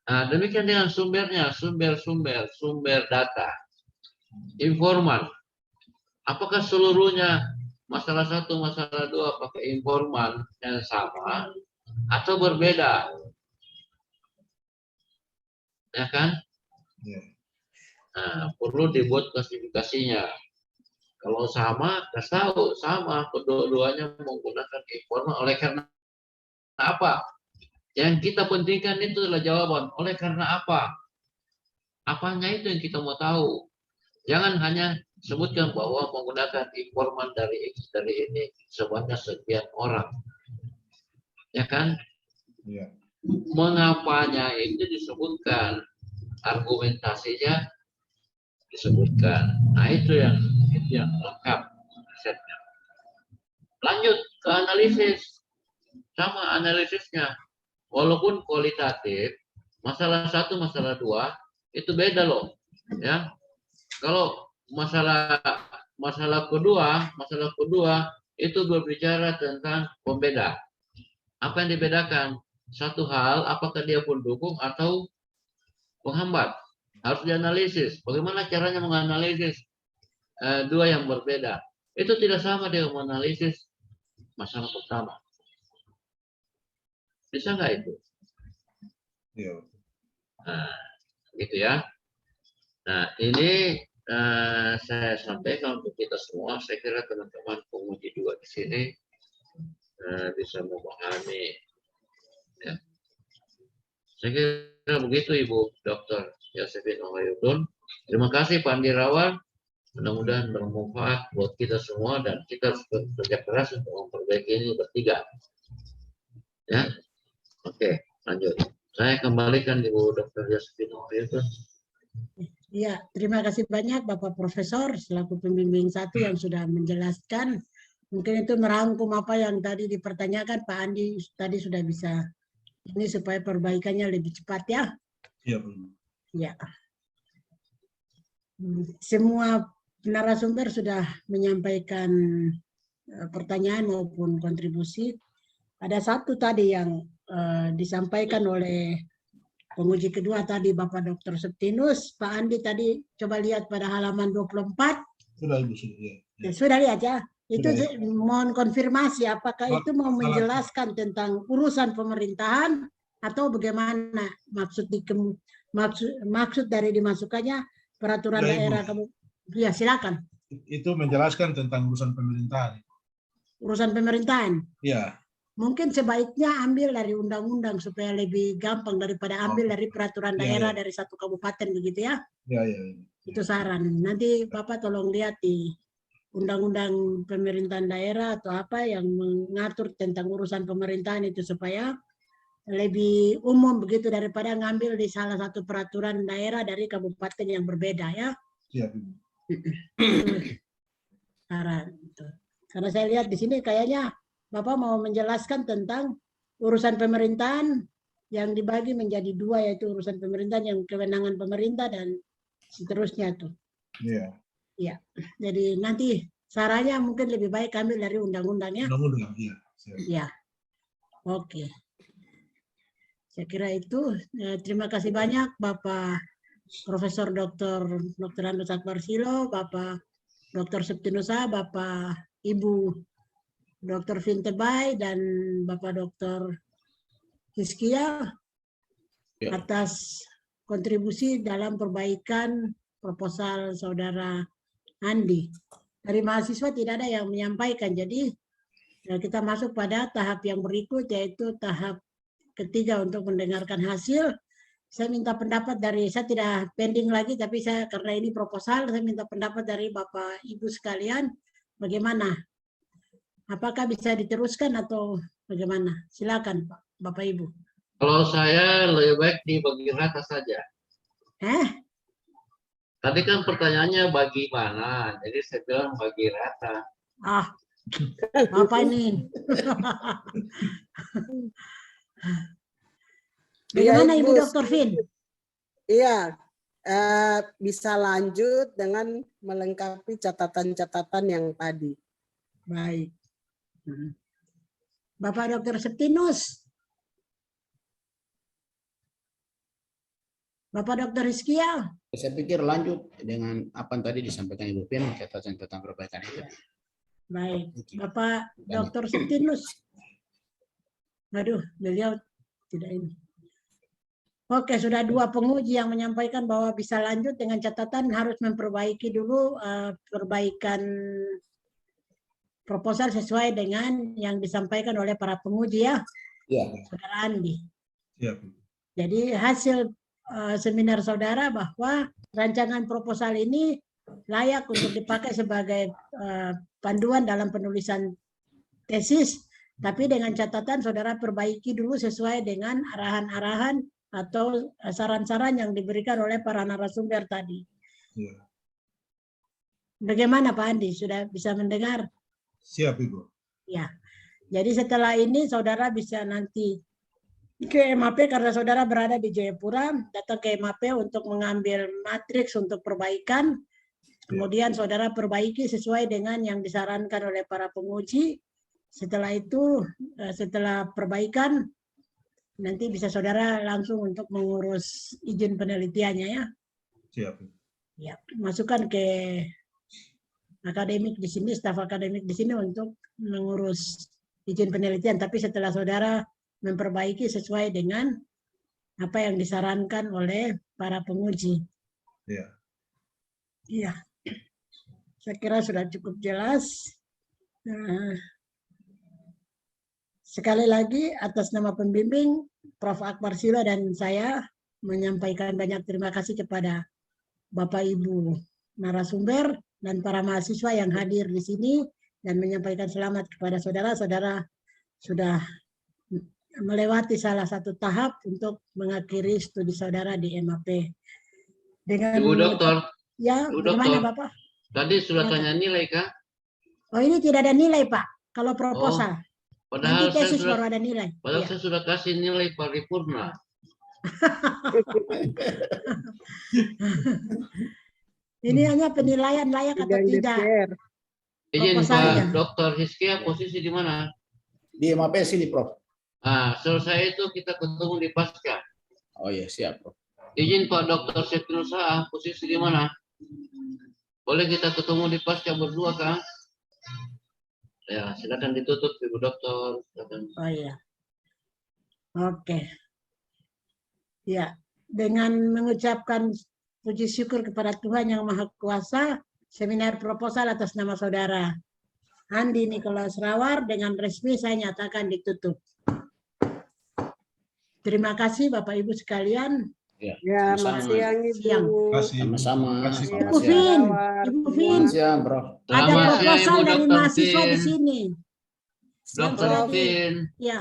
Nah, demikian dengan sumbernya, sumber data, informan. Apakah seluruhnya masalah satu, masalah dua pakai informan yang sama atau berbeda? Ya kan? Iya. Nah, perlu dibuat klasifikasinya. Kalau sama, kasih tahu sama kedua-duanya menggunakan informal. Oleh karena apa? Yang kita pentingkan itu adalah jawaban. Oleh karena apa? Apanya itu yang kita mau tahu. Jangan hanya sebutkan bahwa menggunakan informan dari X dari ini sebanyak sekian orang. Ya kan? Iya. Mengapanya itu disebutkan, argumentasinya disebutkan. Nah, itu yang lengkap setnya. Lanjut ke analisis. Sama analisisnya. Walaupun kualitatif, masalah 1, masalah 2 itu beda loh. Ya. Kalau masalah kedua itu berbicara tentang pembeda. Apa yang dibedakan? Satu hal, apakah dia pendukung atau penghambat? Harus dianalisis. Bagaimana caranya menganalisis dua yang berbeda? Itu tidak sama dengan menganalisis masalah pertama. Bisa nggak itu? Iya. Nah, gitu ya. Nah, ini saya sampaikan untuk kita semua. Saya kira teman-teman penguji juga di sini bisa memahami. Ya. Saya kira begitu Ibu Dr. Yosephine Ohayudun. Terima kasih Pak Andi Rawan. Mudah-mudahan bermanfaat buat kita semua dan kita harus bekerja keras untuk memperbaiki ini bertiga. Ya, oke, lanjut. Saya kembalikan Ibu Dr. Yosephine Ohayudun. Ya, terima kasih banyak Bapak Profesor selaku pembimbing 1 yang sudah menjelaskan. Mungkin itu merangkum apa yang tadi dipertanyakan Pak Andi tadi sudah bisa. Ini supaya perbaikannya lebih cepat ya. Iya. Ya. Semua narasumber sudah menyampaikan pertanyaan maupun kontribusi. Ada satu tadi yang disampaikan oleh penguji kedua tadi Bapak Dr. Septinus. Pak Andi tadi coba lihat pada halaman 24. Sudah Ibu, sudah. Ya. Sudah lihat ya. Itu Sudah. mohon konfirmasi apakah itu mau menjelaskan tentang urusan pemerintahan atau bagaimana maksud dari dimasukkannya peraturan Ya, daerah kamu. Ya, silakan. Itu menjelaskan tentang urusan pemerintahan. Urusan pemerintahan. Iya. Mungkin sebaiknya ambil dari undang-undang supaya lebih gampang daripada ambil dari peraturan daerah dari satu kabupaten begitu ya. Iya. Itu saran. Nanti Bapak tolong lihat di undang-undang pemerintahan daerah atau apa yang mengatur tentang urusan pemerintahan itu supaya lebih umum begitu daripada ngambil di salah satu peraturan daerah dari kabupaten yang berbeda ya. Siap. Saran. Karena saya lihat di sini kayaknya Bapak mau menjelaskan tentang urusan pemerintahan yang dibagi menjadi 2 yaitu urusan pemerintahan yang kewenangan pemerintah dan seterusnya tuh. Iya. Ya, jadi nanti sarannya mungkin lebih baik ambil dari undang-undangnya. Undang-undang, iya. Ya, oke. Saya kira itu. Terima kasih banyak Bapak Profesor Dr. Andus Akbarsilo, Bapak Dr. Septinusa, Bapak Ibu Dr. Vintebai, dan Bapak Dr. Hizkia atas kontribusi dalam perbaikan proposal Saudara Andi. Dari mahasiswa tidak ada yang menyampaikan, jadi kita masuk pada tahap yang berikut yaitu tahap ketiga untuk mendengarkan hasil. Saya minta pendapat dari, saya tidak pending lagi, tapi saya karena ini proposal, saya minta pendapat dari Bapak Ibu sekalian, bagaimana? Apakah bisa diteruskan atau bagaimana? Silakan Pak, Bapak Ibu. Kalau saya lebih baik dibagi rata saja. Tadi kan pertanyaannya bagaimana, jadi saya bilang bagi rata. Apa ini? Bagaimana Ibu Dr. Vin? Iya, bisa lanjut dengan melengkapi catatan-catatan yang tadi. Baik. Bapak Dr. Septinus. Bapak Dr. Hizkia. Saya pikir lanjut dengan apa yang tadi disampaikan Ibu Pin, catatan tentang perbaikan itu. Baik, Bapak Dr. Septinus. Aduh, beliau tidak ini. Oke, sudah 2 penguji yang menyampaikan bahwa bisa lanjut dengan catatan harus memperbaiki dulu perbaikan proposal sesuai dengan yang disampaikan oleh para penguji ya, Iya. Saudara Andi. Siap. Jadi hasil seminar saudara bahwa rancangan proposal ini layak untuk dipakai sebagai panduan dalam penulisan tesis, tapi dengan catatan saudara perbaiki dulu sesuai dengan arahan-arahan atau saran-saran yang diberikan oleh para narasumber tadi. Iya. Bagaimana Pak Andi? Sudah bisa mendengar? Siap, Ibu. Ya. Jadi setelah ini saudara bisa nanti ke MAP karena saudara berada di Jayapura, datang ke MAP untuk mengambil matriks untuk perbaikan. Kemudian saudara perbaiki sesuai dengan yang disarankan oleh para penguji. Setelah itu, setelah perbaikan, nanti bisa saudara langsung untuk mengurus izin penelitiannya ya. Siap. Ya, masukkan ke akademik di sini, staf akademik di sini untuk mengurus izin penelitian. Tapi setelah saudara memperbaiki sesuai dengan apa yang disarankan oleh para penguji. Iya. Iya. Saya kira sudah cukup jelas. Sekali lagi atas nama pembimbing Prof. Akbar Silo dan saya menyampaikan banyak terima kasih kepada Bapak Ibu narasumber dan para mahasiswa yang hadir di sini dan menyampaikan selamat kepada saudara-saudara sudah melewati salah satu tahap untuk mengakhiri studi saudara di MAP. Dengan Ibu Dokter, ya, Ibu bagaimana Dokter. Bapak? Tadi sudah Ya, tanya nilai kah? Oh, ini tidak ada nilai Pak, kalau proposal. Padahal Nanti saya tesis sudah, baru ada nilai. padahal Ya. saya sudah kasih nilai paripurna. Ini hanya penilaian layak atau Sidang tidak. DPR. Izin Proposalnya. Pak Dr. Hizkia posisi di mana? Di MAP sini, Prof. Ah, selesai itu kita ketemu di pasca. Oh iya, siap, Prof. Izin Pak Dr. Syekhnur Sa'ah posisi di mana? Boleh kita ketemu di pasca berdua kah? Ya, silakan ditutup Ibu Dokter. Silakan. Oh iya. Oke. Ya, dengan mengucapkan puji syukur kepada Tuhan Yang Maha Kuasa, seminar proposal atas nama saudara Andi Nikolaus Rawar dengan resmi saya nyatakan ditutup. Terima kasih Bapak Ibu sekalian. Ya, Sama-sama. selamat siang Ibu. Siang. Kasih. Sama-sama. Kasih. Selamat Ibu siang. Vin, Rawar. Ibu Vin, Selamat siang, Prof. ada Selamat siang, proposal Ibu dari Dr. mahasiswa di Vin. sini. Yang Dr. sudah Vin. ya,